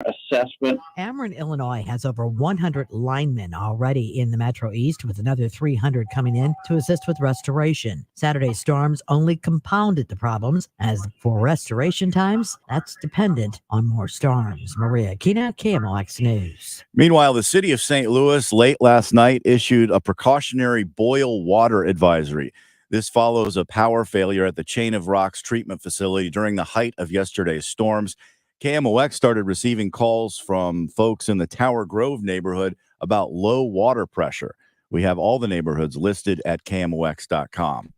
assessment. Ameren, Illinois has over 100 linemen already in the Metro East, with another 300 coming in to assist with restoration. Saturday's storms only compounded the problems. As for restoration times, that's dependent on more storms. Maria Aquina, KMOX News. Meanwhile, the city of St. Louis late last night issued a precautionary boil water advisory. This follows a power failure at the Chain of Rocks treatment facility during the height of yesterday's storms. KMOX started receiving calls from folks in the Tower Grove neighborhood about low water pressure. We have all the neighborhoods listed at KMOX.com.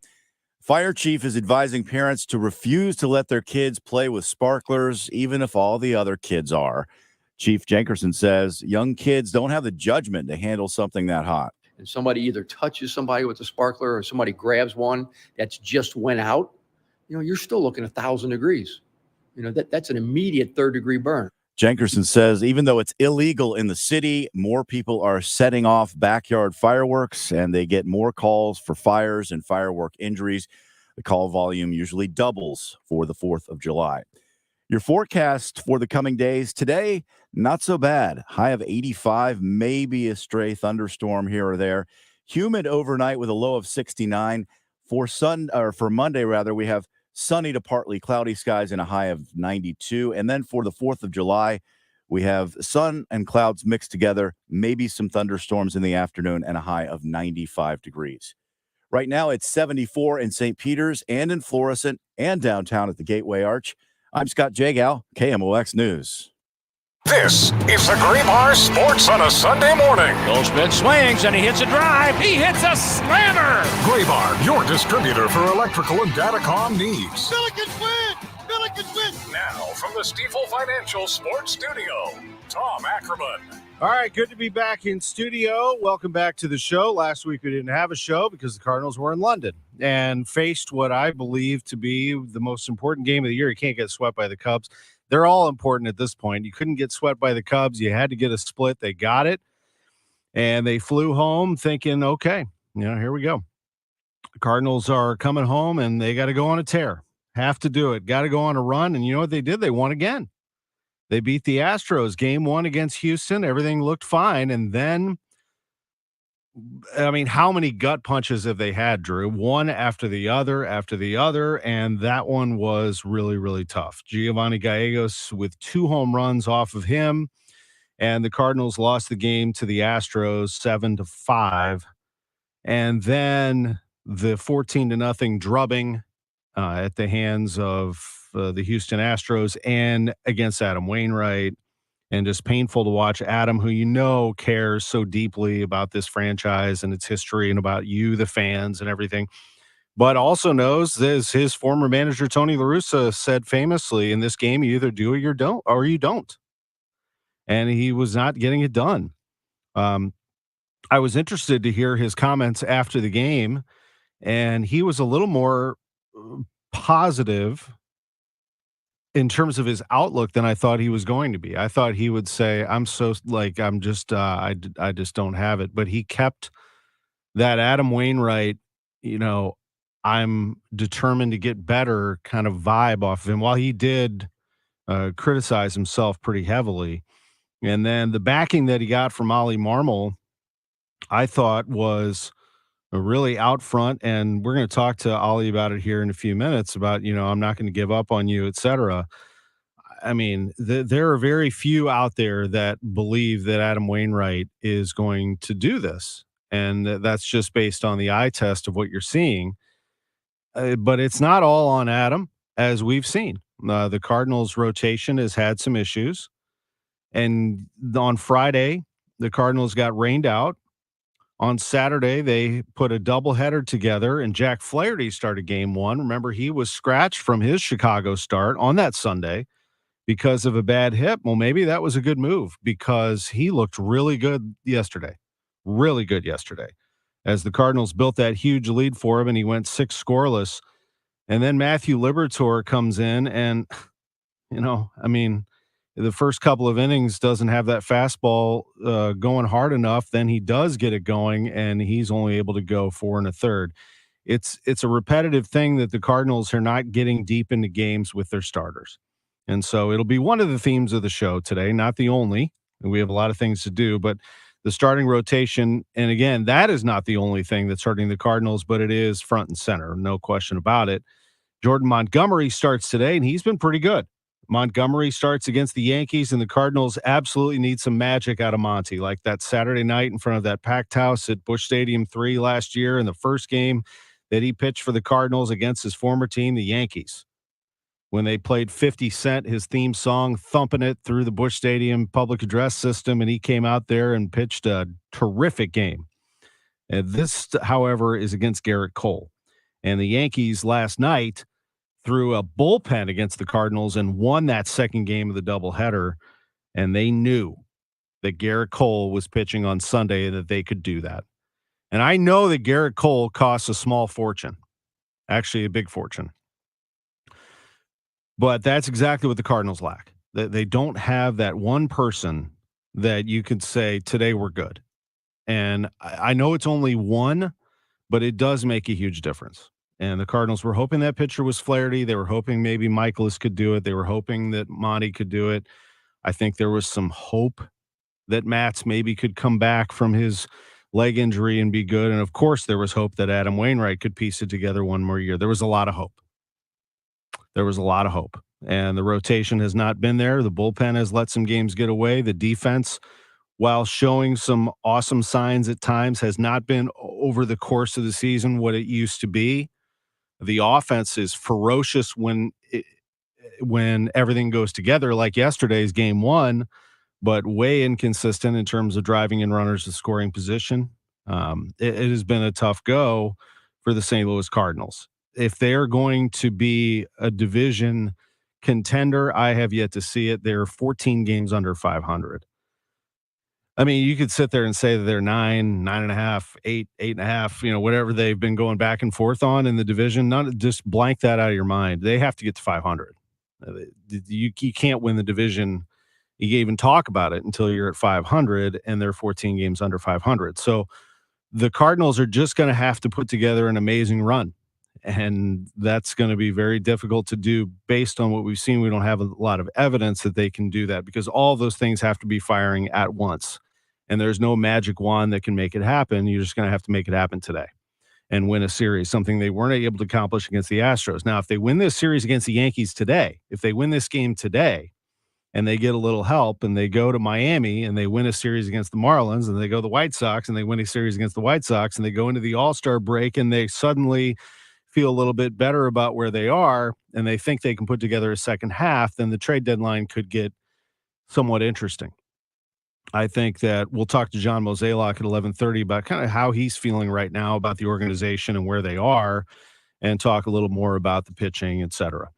Fire chief is advising parents to refuse to let their kids play with sparklers, even if all the other kids are. Chief Jenkerson says young kids don't have the judgment to handle something that hot. And somebody either touches somebody with a sparkler or somebody grabs one that's just went out, you're still looking 1,000 degrees. That's an immediate third-degree burn. Jenkerson says even though it's illegal in the city, more people are setting off backyard fireworks, and they get more calls for fires and firework injuries. The call volume usually doubles for the 4th of July. Your forecast for the coming days today, not so bad. High of 85, maybe a stray thunderstorm here or there. Humid overnight with a low of 69. For Monday, we have sunny to partly cloudy skies and a high of 92. And then for the 4th of July, we have sun and clouds mixed together, maybe some thunderstorms in the afternoon, and a high of 95 degrees. Right now, it's 74 in St. Peter's and in Florissant and downtown at the Gateway Arch. I'm Scott Jagow, KMOX News. This is the Graybar Sports on a Sunday morning. Goldschmidt swings and he hits a drive. He hits a slammer. Graybar, your distributor for electrical and datacom needs. Billikens win! Billikens win! Now, from the Stifel Financial Sports Studio, Tom Ackerman. All right, good to be back in studio. Welcome back to the show. Last week we didn't have a show because the Cardinals were in London and faced what I believe to be the most important game of the year. You can't get swept by the Cubs. They're all important at this point. You couldn't get swept by the Cubs. You had to get a split. They got it, and they flew home thinking, okay, here we go. The Cardinals are coming home, and they got to go on a tear. Have to do it. Got to go on a run, and you know what they did? They won again. They beat the Astros. Game 1 against Houston. Everything looked fine, and then, how many gut punches have they had, Drew? One after the other, and that one was really, really tough. Giovanni Gallegos with 2 home runs off of him, and the Cardinals lost the game to the Astros 7-5. And then the 14-0 drubbing at the hands of the Houston Astros and against Adam Wainwright. And just painful to watch Adam, who cares so deeply about this franchise and its history and about you, the fans, and everything, but also knows, as his former manager Tony La Russa said famously, in this game you either do or you don't. And he was not getting it done. I was interested to hear his comments after the game, and he was a little more positive in terms of his outlook than I thought he was going to be. I thought he would say, I just don't have it. But he kept that Adam Wainwright, I'm determined to get better kind of vibe off of him, while he did criticize himself pretty heavily. And then the backing that he got from Ollie Marmol, I thought was really out front, and we're going to talk to Ollie about it here in a few minutes about, I'm not going to give up on you, etc. There are very few out there that believe that Adam Wainwright is going to do this, and that's just based on the eye test of what you're seeing. But it's not all on Adam, as we've seen. The Cardinals' rotation has had some issues, and on Friday, the Cardinals got rained out. On Saturday, they put a doubleheader together, and Jack Flaherty started game 1. Remember, he was scratched from his Chicago start on that Sunday because of a bad hip. Well, maybe that was a good move because he looked really good yesterday. Really good yesterday. As the Cardinals built that huge lead for him, and he went 6 scoreless. And then Matthew Liberatore comes in, and, the first couple of innings doesn't have that fastball going hard enough. Then he does get it going, and he's only able to go 4 1/3. It's a repetitive thing that the Cardinals are not getting deep into games with their starters. And so it'll be one of the themes of the show today, not the only. We have a lot of things to do, but the starting rotation, and again, that is not the only thing that's hurting the Cardinals, but it is front and center, no question about it. Jordan Montgomery starts today, and he's been pretty good. Montgomery starts against the Yankees, and the Cardinals absolutely need some magic out of Monty, like that Saturday night in front of that packed house at Busch Stadium 3 last year in the first game that he pitched for the Cardinals against his former team, the Yankees. When they played 50 Cent, his theme song, thumping it through the Busch Stadium public address system, and he came out there and pitched a terrific game. And this, however, is against Garrett Cole. And the Yankees last night threw a bullpen against the Cardinals and won that second game of the doubleheader, and they knew that Garrett Cole was pitching on Sunday and that they could do that. And I know that Garrett Cole costs a small fortune, actually a big fortune. But that's exactly what the Cardinals lack. They don't have that one person that you could say, today we're good. And I know it's only one, but it does make a huge difference. And the Cardinals were hoping that pitcher was Flaherty. They were hoping maybe Michaelis could do it. They were hoping that Monty could do it. I think there was some hope that Matz maybe could come back from his leg injury and be good. And of course, there was hope that Adam Wainwright could piece it together one more year. There was a lot of hope. And the rotation has not been there. The bullpen has let some games get away. The defense, while showing some awesome signs at times, has not been over the course of the season what it used to be. The offense is ferocious when everything goes together, like yesterday's game one, but way inconsistent in terms of driving in runners to scoring position. It has been a tough go for the St. Louis Cardinals. If they're going to be a division contender, I have yet to see it. They're 14 games under 500. I mean, you could sit there and say that they're 9.5, 8.5, whatever they've been going back and forth on in the division. Just blank that out of your mind. They have to get to 500. You can't win the division. You can't even talk about it until you're at 500, and they're 14 games under 500. So the Cardinals are just going to have to put together an amazing run. And that's going to be very difficult to do based on what we've seen. We don't have a lot of evidence that they can do that because all those things have to be firing at once. And there's no magic wand that can make it happen. You're just going to have to make it happen today and win a series, something they weren't able to accomplish against the Astros. Now, if they win this series against the Yankees today, if they win this game today and they get a little help and they go to Miami and they win a series against the Marlins and they go to the White Sox and they win a series against the White Sox and they go into the All-Star break and they suddenly feel a little bit better about where they are and they think they can put together a second half, then the trade deadline could get somewhat interesting. I think that we'll talk to John Mozeliak at 11:30 about kind of how he's feeling right now about the organization and where they are, and talk a little more about the pitching, et cetera.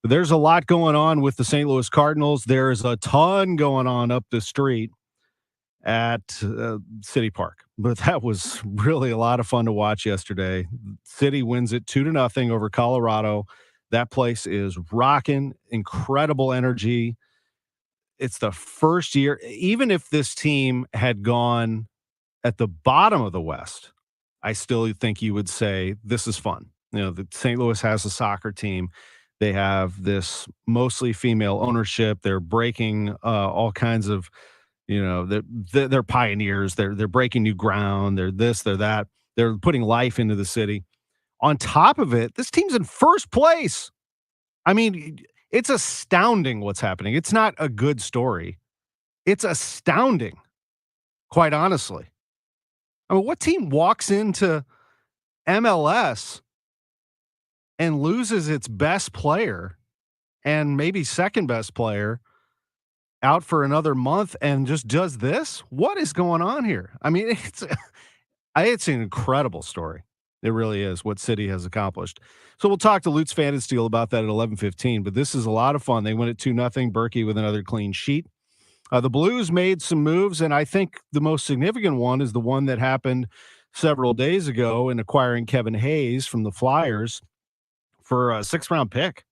But there's a lot going on with the St. Louis Cardinals. There's a ton going on up the street at City Park. But that was really a lot of fun to watch yesterday. City wins it 2-0 over Colorado. That place is rocking, incredible energy. It's the first year, even if this team had gone at the bottom of the West, I still think you would say this is fun. The St. Louis has a soccer team. They have this mostly female ownership. They're breaking all kinds of, they're pioneers. They're breaking new ground. They're this, they're that. They're putting life into the city. On top of it, this team's in first place. I mean, it's astounding what's happening. It's not a good story. It's astounding, quite honestly. I mean, what team walks into MLS and loses its best player and maybe second best player out for another month and just does this? What is going on here? I mean, it's an incredible story. It really is what City has accomplished. So we'll talk to Lutz Pfannenstiel about that at 11:15, but this is a lot of fun. They win it 2-0. Berkey with another clean sheet. The Blues made some moves, and I think the most significant one is the one that happened several days ago in acquiring Kevin Hayes from the Flyers for a 6th-round pick.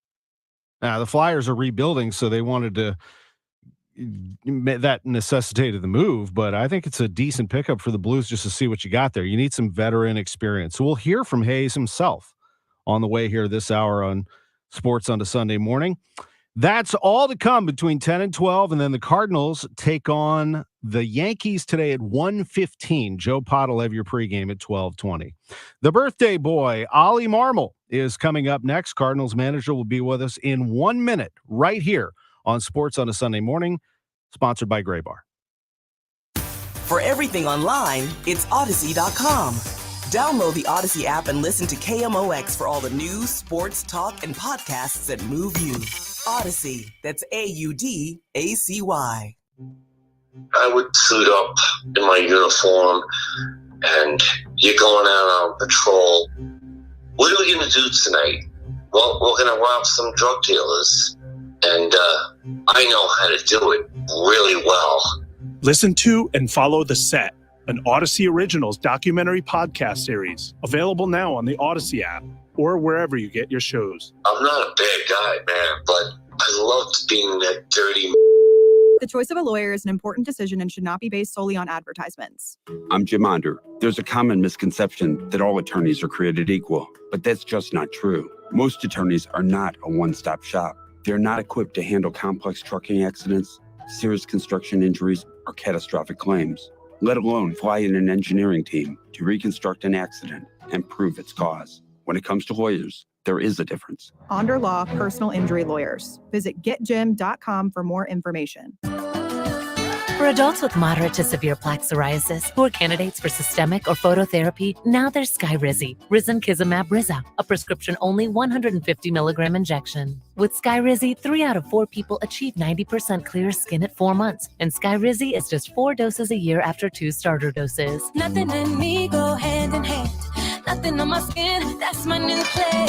Now, the Flyers are rebuilding, so they wanted to that necessitated the move, but I think it's a decent pickup for the Blues just to see what you got there. You need some veteran experience. So we'll hear from Hayes himself on the way here this hour on Sports on a Sunday morning. That's all to come between 10 and 12, and then the Cardinals take on the Yankees today at 1:15. Joe Pott will have your pregame at 12:20. The birthday boy, Ollie Marmol, is coming up next. Cardinals manager will be with us in 1 minute right here on Sports on a Sunday Morning, sponsored by Gray Bar. For everything online, it's Odyssey.com. Download the Odyssey app and listen to KMOX for all the news, sports, talk, and podcasts that move you. Odyssey, that's AUDACY. I would suit up in my uniform and you're going out on patrol. What are we going to do tonight? Well, we're going to rob some drug dealers. And I know how to do it really well. Listen to and follow The Set, an Odyssey Originals documentary podcast series. Available now on the Odyssey app or wherever you get your shows. I'm not a bad guy, man, but I loved being that dirty. The choice of a lawyer is an important decision and should not be based solely on advertisements. I'm Jim Onder. There's a common misconception that all attorneys are created equal, but that's just not true. Most attorneys are not a one-stop shop. They're not equipped to handle complex trucking accidents, serious construction injuries, or catastrophic claims, let alone fly in an engineering team to reconstruct an accident and prove its cause. When it comes to lawyers, there is a difference. Onder Law Personal Injury Lawyers. Visit getjim.com for more information. For adults with moderate to severe plaque psoriasis who are candidates for systemic or phototherapy, now there's Skyrizi, Risankizumab Riza, a prescription-only 150 milligram injection. With Skyrizi, 3 out of 4 people achieve 90% clear skin at 4 months, and Skyrizi is just 4 doses a year after 2 starter doses. Nothing and me go hand in hand. Nothing on my skin, that's my new plan.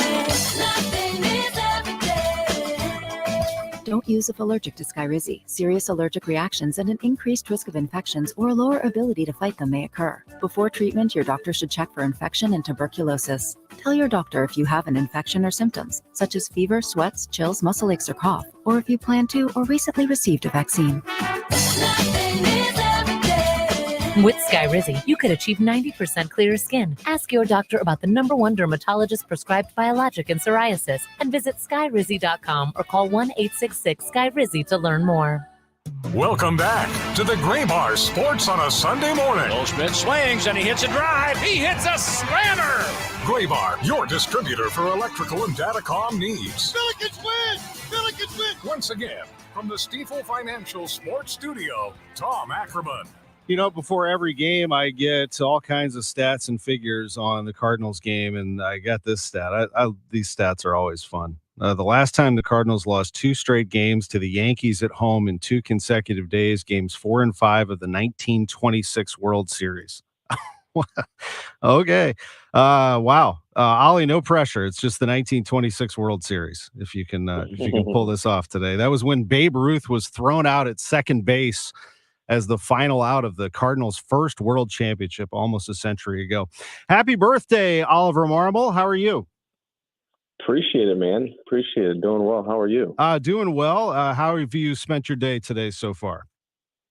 Nothing is every day. Don't use if allergic to Skyrizi. Serious allergic reactions and an increased risk of infections or a lower ability to fight them may occur. Before treatment, your doctor should check for infection and tuberculosis. Tell your doctor if you have an infection or symptoms, such as fever, sweats, chills, muscle aches, or cough, or if you plan to or recently received a vaccine. With Skyrizi, you could achieve 90% clearer skin. Ask your doctor about the #1 dermatologist-prescribed biologic in psoriasis and visit Skyrizi.com or call 1-866-SKYRIZI to learn more. Welcome back to the Gray Bar Sports on a Sunday morning. Goldschmidt swings and he hits a drive. He hits a slammer. Gray Bar, your distributor for electrical and datacom needs. Billikens win! Billikens win! Once again, from the Stifel Financial Sports Studio, Tom Ackerman. You know, before every game, I get all kinds of stats and figures on the Cardinals game, and I got this stat. These stats are always fun. The last time the Cardinals lost 2 straight games to the Yankees at home in 2 consecutive days, games 4 and 5 of the 1926 World Series. Okay. Wow. Ollie, no pressure. It's just the 1926 World Series. If you can pull this off today. That was when Babe Ruth was thrown out at second base as the final out of the Cardinals' first World Championship almost a century ago. Happy birthday, Oliver Marmol. How are you? Appreciate it, man. Appreciate it. Doing well. How are you? Doing well. How have you spent your day today so far?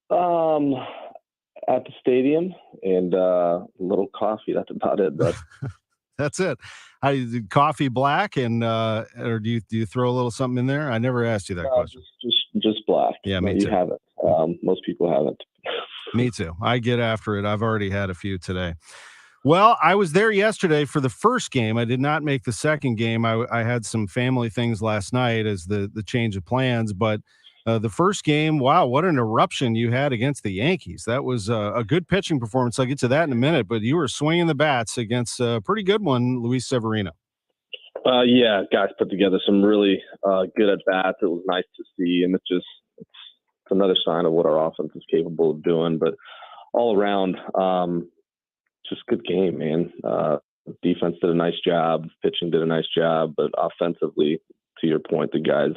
At the stadium and a little coffee. That's about it. But that's it. How do you do coffee black and or do you throw a little something in there? I never asked you that question. Just black. Yeah, me too. too. You haven't. Most people haven't. Me too. I get after it. I've already had a few today. Well, I was there yesterday for the first game. I did not make the second game. I had some family things last night as the change of plans, but the first game, wow, what an eruption you had against the Yankees. That was a good pitching performance. I'll get to that in a minute, but you were swinging the bats against a pretty good one, Luis Severino. Yeah, guys put together some really good at-bats. It was nice to see, and it's another sign of what our offense is capable of doing. But all around, just good game, man. Defense did a nice job. Pitching did a nice job. But offensively, to your point, the guys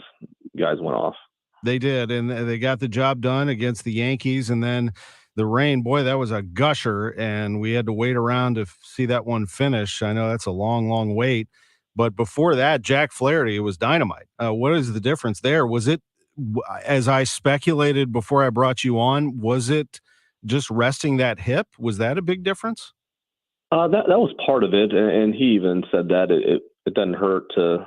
went off. They did, and they got the job done against the Yankees. And then the rain, boy, that was a gusher, and we had to wait around to see that one finish. I know that's a long, long wait. But before that, Jack Flaherty was dynamite. What is the difference there? Was it, as I speculated before I brought you on, was it just resting that hip? Was that a big difference? That was part of it, and he even said that it doesn't hurt to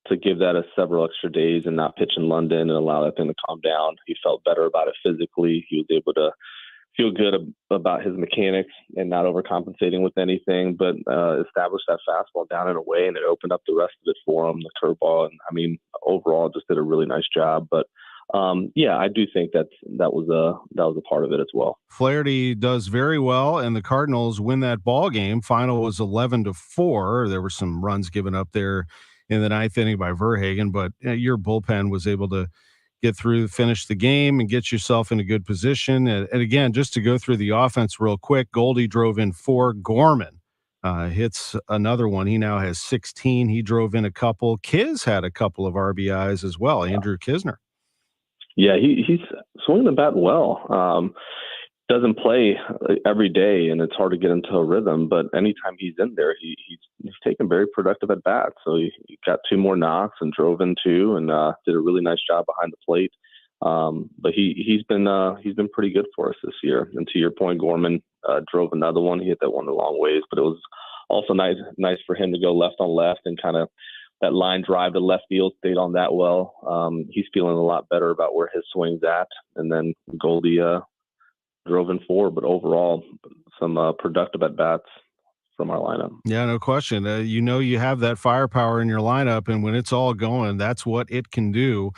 to give that several extra days and not pitch in London and allow that thing to calm down. He felt better about it physically. He was able to feel good about his mechanics and not overcompensating with anything, but establish that fastball down and away, and it opened up the rest of it for him, the curveball. And I mean, overall, just did a really nice job. But yeah, I do think that was a part of it as well. Flaherty does very well, and the Cardinals win that ball game. Final was 11-4. There were some runs given up there in the ninth inning by Verhagen, but your bullpen was able to get through, finish the game, and get yourself in a good position. And again, just to go through the offense real quick, Goldie drove in 4. Gorman hits another one. He now has 16. He drove in a couple. Kiz had a couple of RBIs as well. Andrew Kisner. Yeah, he's swinging the bat well. Doesn't play every day, and it's hard to get into a rhythm. But anytime he's in there, he's taken very productive at bats. So he got 2 more knocks and drove in 2, and did a really nice job behind the plate. But he's been pretty good for us this year. And to your point, Gorman drove another one. He hit that one the long ways, but it was also nice for him to go left on left and kind of that line drive to left field, stayed on that well. He's feeling a lot better about where his swing's at. And then Goldie drove in 4, but overall some productive at bats from our lineup. Yeah, no question. You have that firepower in your lineup, and when it's all going, that's what it can do.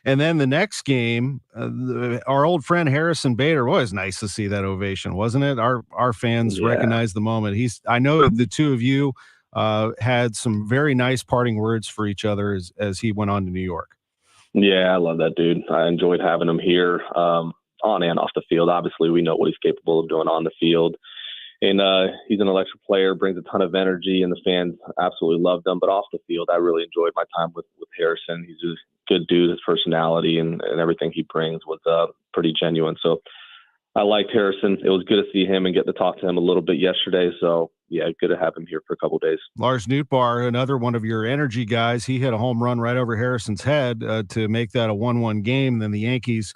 And then the next game, our old friend Harrison Bader, was nice to see that ovation, wasn't it? Our fans recognize the moment. I know the two of you had some very nice parting words for each other as he went on to New York. Yeah, I love that dude. I enjoyed having him here. On and off the field. Obviously, we know what he's capable of doing on the field. And he's an electric player, brings a ton of energy, and the fans absolutely loved him. But off the field, I really enjoyed my time with Harrison. He's a good dude. His personality and everything he brings was pretty genuine. So I liked Harrison. It was good to see him and get to talk to him a little bit yesterday. So, yeah, good to have him here for a couple of days. Lars Nootbaar, another one of your energy guys, he hit a home run right over Harrison's head to make that a 1-1 game. Then the Yankees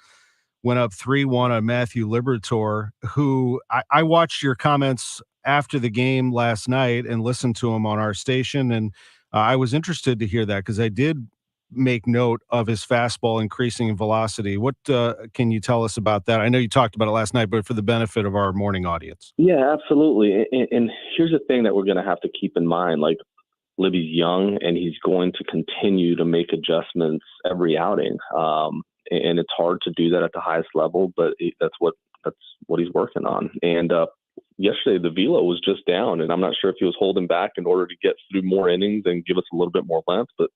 went up 3-1 on Matthew Liberatore, who I watched your comments after the game last night and listened to him on our station. And I was interested to hear that because I did make note of his fastball increasing in velocity. What can you tell us about that? I know you talked about it last night, but for the benefit of our morning audience. Yeah, absolutely. And here's the thing that we're going to have to keep in mind. Like, Libby's young, and he's going to continue to make adjustments every outing. And it's hard to do that at the highest level, but that's what he's working on. And yesterday, the velo was just down, and I'm not sure if he was holding back in order to get through more innings and give us a little bit more length. But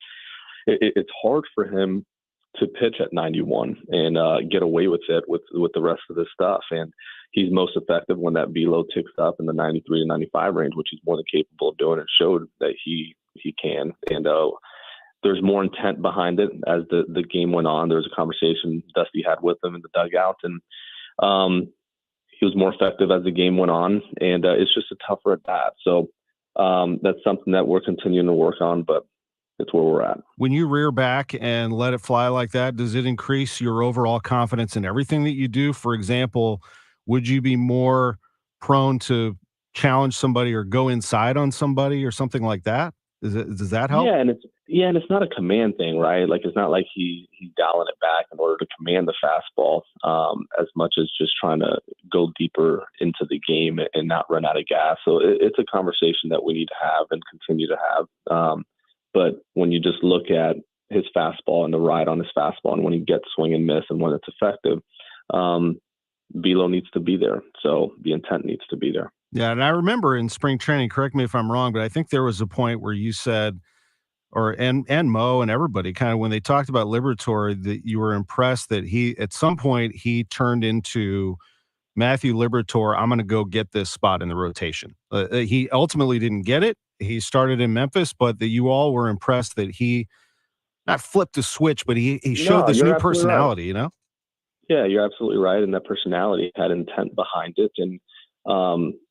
it's hard for him to pitch at 91 and get away with it with the rest of this stuff. And he's most effective when that velo ticks up in the 93 to 95 range, which he's more than capable of doing, and showed that he can. And there's more intent behind it as the game went on. There was a conversation Dusty had with him in the dugout, and he was more effective as the game went on. And it's just a tougher at bat. So that's something that we're continuing to work on, but it's where we're at. When you rear back and let it fly like that, does it increase your overall confidence in everything that you do? For example, would you be more prone to challenge somebody or go inside on somebody or something like that? Does that help? Yeah, and it's not a command thing, right? Like, it's not like he's dialing it back in order to command the fastball, as much as just trying to go deeper into the game and not run out of gas. So it's a conversation that we need to have and continue to have. But when you just look at his fastball and the ride on his fastball, and when he gets swing and miss and when it's effective, velo needs to be there. So the intent needs to be there. Yeah, and I remember in spring training, correct me if I'm wrong, but I think there was a point where you said, and Mo and everybody kind of, when they talked about Liberatore, that you were impressed that at some point he turned into Matthew Liberatore. I'm going to go get this spot in the rotation. He ultimately didn't get it. He started in Memphis, but that you all were impressed that he not flipped the switch, but he showed this new personality, right. Yeah, you're absolutely right. And that personality had intent behind it. And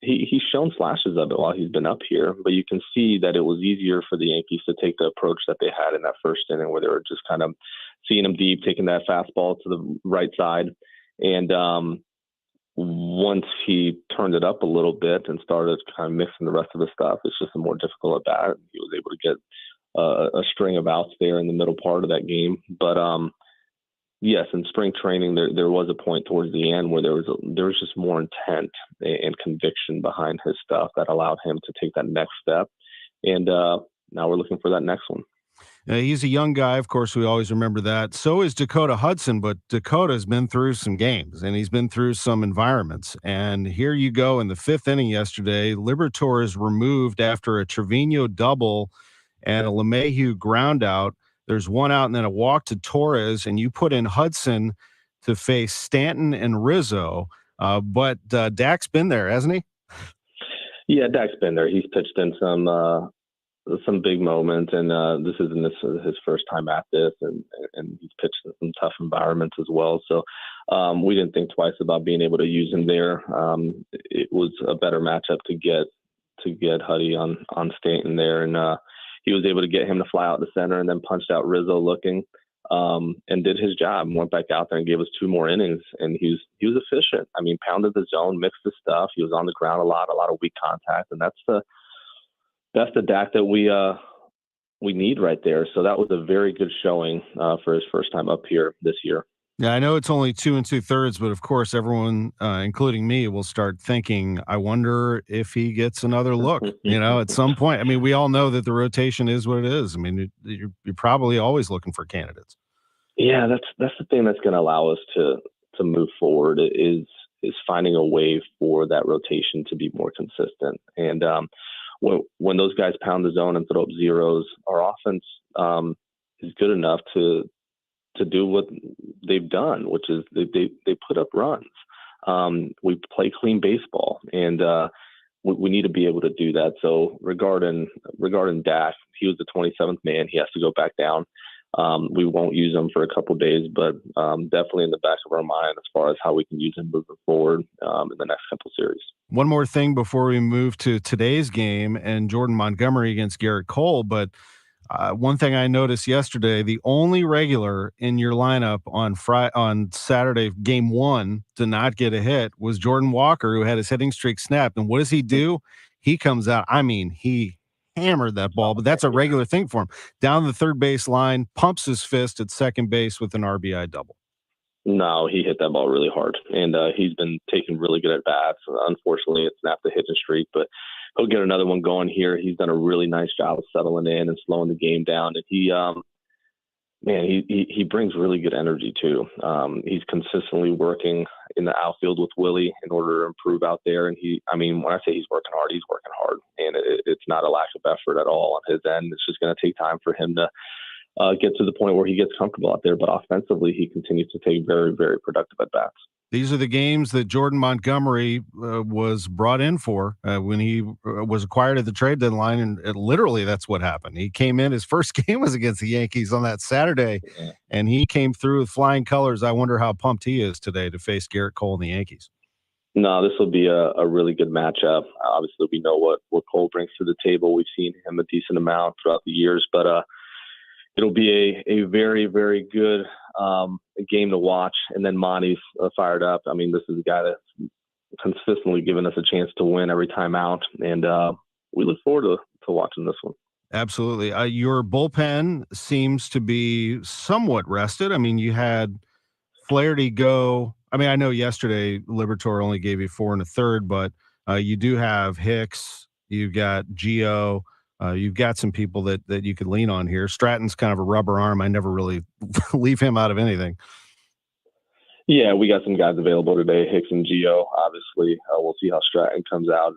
he's shown flashes of it while he's been up here, but you can see that it was easier for the Yankees to take the approach that they had in that first inning, where they were just kind of seeing him deep, taking that fastball to the right side. And once he turned it up a little bit and started kind of mixing the rest of the stuff, it's just a more difficult at bat. He was able to get a string of outs there in the middle part of that game. But yes, in spring training, there was a point towards the end where there was just more intent and conviction behind his stuff that allowed him to take that next step. And now we're looking for that next one. He's a young guy. Of course, we always remember that. So is Dakota Hudson, but Dakota's been through some games and he's been through some environments. And here you go in the 5th inning yesterday, Liberatore is removed after a Trevino double and a LeMahieu ground out. There's one out and then a walk to Torres, and you put in Hudson to face Stanton and Rizzo. But Dak's been there, hasn't he? Yeah, Dak's been there. He's pitched in some big moments, and this isn't his first time at this, and he's pitched in some tough environments as well. So we didn't think twice about being able to use him there. It was a better matchup to get Huddy on Stanton there, and he was able to get him to fly out the center and then punched out Rizzo looking, and did his job and went back out there and gave us 2 more innings. And he was efficient. I mean, pounded the zone, mixed the stuff. He was on the ground a lot of weak contact, and that's the Dak that we need right there. So that was a very good showing for his first time up here this year. Yeah, I know it's only 2 2/3, but of course, everyone, including me, will start thinking, I wonder if he gets another look, at some point. I mean, we all know that the rotation is what it is. I mean, you're probably always looking for candidates. Yeah, that's the thing that's going to allow us to move forward is finding a way for that rotation to be more consistent. And when those guys pound the zone and throw up zeros, our offense is good enough to do what they've done, which is they put up runs. We play clean baseball, and we need to be able to do that. So regarding Dak, he was the 27th man. He has to go back down. We won't use him for a couple of days, but definitely in the back of our mind as far as how we can use him moving forward in the next couple series. One more thing before we move to today's game and Jordan Montgomery against Garrett Cole, but one thing I noticed yesterday, the only regular in your lineup on Saturday, game 1, to not get a hit was Jordan Walker, who had his hitting streak snapped. And what does he do? He comes out. I mean, he hammered that ball, but that's a regular thing for him. Down the third base line, pumps his fist at second base with an RBI double. No, he hit that ball really hard, and he's been taking really good at bats. Unfortunately, it snapped the hitting streak, but he'll get another one going here. He's done a really nice job of settling in and slowing the game down. And he brings really good energy too. He's consistently working in the outfield with Willie in order to improve out there. And when I say he's working hard, he's working hard, and it's not a lack of effort at all on his end. It's just going to take time for him to get to the point where he gets comfortable out there. But offensively, he continues to take very, very productive at bats. These are the games that Jordan Montgomery was brought in for when he was acquired at the trade deadline, and literally that's what happened. He came in, his first game was against the Yankees on that Saturday, and he came through with flying colors. I wonder how pumped he is today to face Garrett Cole and the Yankees. No, this will be a really good matchup. Obviously, we know what Cole brings to the table. We've seen him a decent amount throughout the years, but it'll be a very, very good game to watch. And then Monty's fired up. I mean, this is a guy that's consistently given us a chance to win every time out. And we look forward to watching this one. Absolutely. Your bullpen seems to be somewhat rested. I mean, you had Flaherty go. I mean, I know yesterday Liberatore only gave you 4 1/3, but you do have Hicks. You've got Gio. You've got some people that you could lean on here. Stratton's kind of a rubber arm. I never really leave him out of anything. Yeah, we got some guys available today, Hicks and Gio. Obviously, we'll see how Stratton comes out,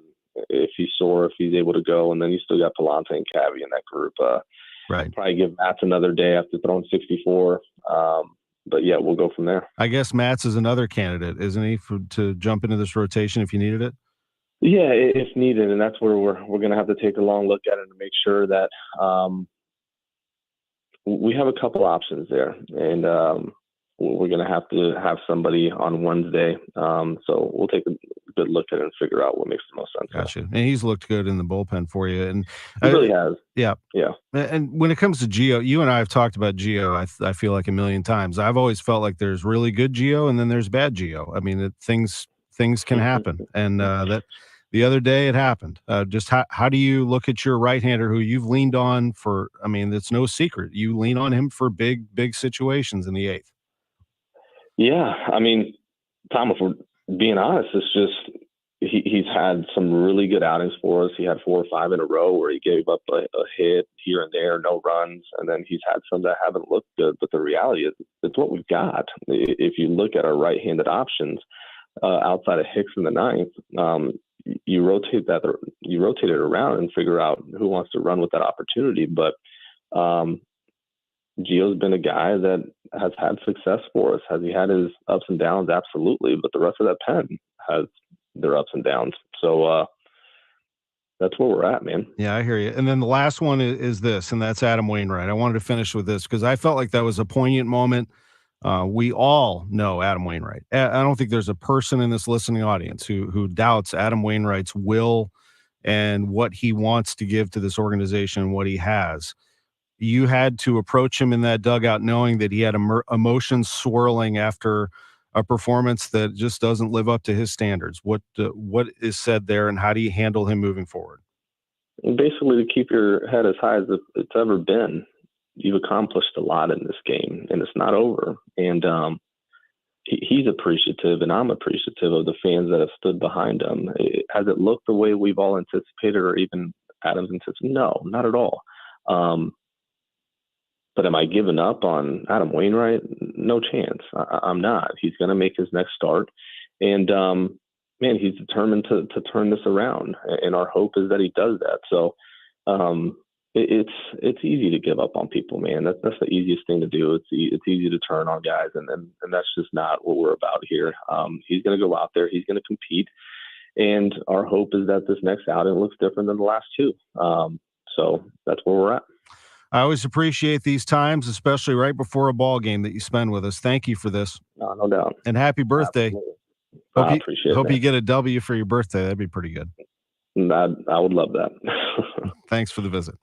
if he's sore, if he's able to go. And then you still got Palante and Cavi in that group. Right. Probably give Matz another day after throwing 64. But, yeah, we'll go from there. I guess Matz is another candidate, isn't he, to jump into this rotation if you needed it? Yeah, if needed, and that's where we're going to have to take a long look at it to make sure that we have a couple options there, and we're going to have somebody on Wednesday. So we'll take a good look at it and figure out what makes the most sense. Gotcha. And he's looked good in the bullpen for you, and he really has. Yeah, yeah. And when it comes to Gio, you and I have talked about Gio. I feel like a million times. I've always felt like there's really good Gio, and then there's bad Gio. I mean, things can happen, and that the other day it happened. Just how do you look at your right-hander who you've leaned on for, I mean, it's no secret. You lean on him for big situations in the 8th. Yeah. I mean, Tom, if we're being honest, it's just he's had some really good outings for us. He had 4 or 5 in a row where he gave up a hit here and there, no runs. And then he's had some that haven't looked good. But the reality is it's what we've got. If you look at our right-handed options outside of Hicks in the 9th, you rotate it around and figure out who wants to run with that opportunity. But Gio's been a guy that has had success for us. Has he had his ups and downs? Absolutely. But the rest of that pen has their ups and downs. So that's where we're at, man. Yeah, I hear you. And then the last one is this, and that's Adam Wainwright. I wanted to finish with this because I felt like that was a poignant moment. We all know Adam Wainwright. I don't think there's a person in this listening audience who doubts Adam Wainwright's will and what he wants to give to this organization and what he has. You had to approach him in that dugout knowing that he had emotions swirling after a performance that just doesn't live up to his standards. What is said there, and how do you handle him moving forward? Basically, to keep your head as high as it's ever been. You've accomplished a lot in this game, and it's not over. And he's appreciative, and I'm appreciative of the fans that have stood behind him. Has it looked the way we've all anticipated, or even Adam's anticipated? No, not at all. But am I giving up on Adam Wainwright? No chance. I'm not. He's going to make his next start. And, man, he's determined to turn this around. And our hope is that he does that. So it's easy to give up on people, man. That's the easiest thing to do. It's easy to turn on guys. And that's just not what we're about here. He's going to go out there. He's going to compete. And our hope is that this next outing looks different than the last 2. So that's where we're at. I always appreciate these times, especially right before a ball game that you spend with us. Thank you for this. No doubt. And happy birthday. I appreciate it. Hope you get a W for your birthday. That'd be pretty good. I would love that. Thanks for the visit.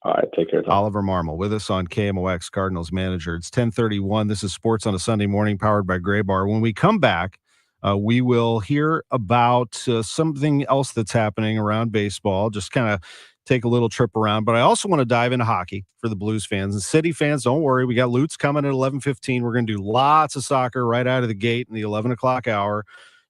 All right, take care. Tom. Oliver Marmol with us on KMOX, Cardinals manager. It's 10:31. This is Sports on a Sunday Morning, powered by Gray Bar. When we come back, we will hear about something else that's happening around baseball, just kind of take a little trip around. But I also want to dive into hockey for the Blues fans. And City fans, don't worry. We got Lutz coming at 11:15. We're going to do lots of soccer right out of the gate in the 11 o'clock hour.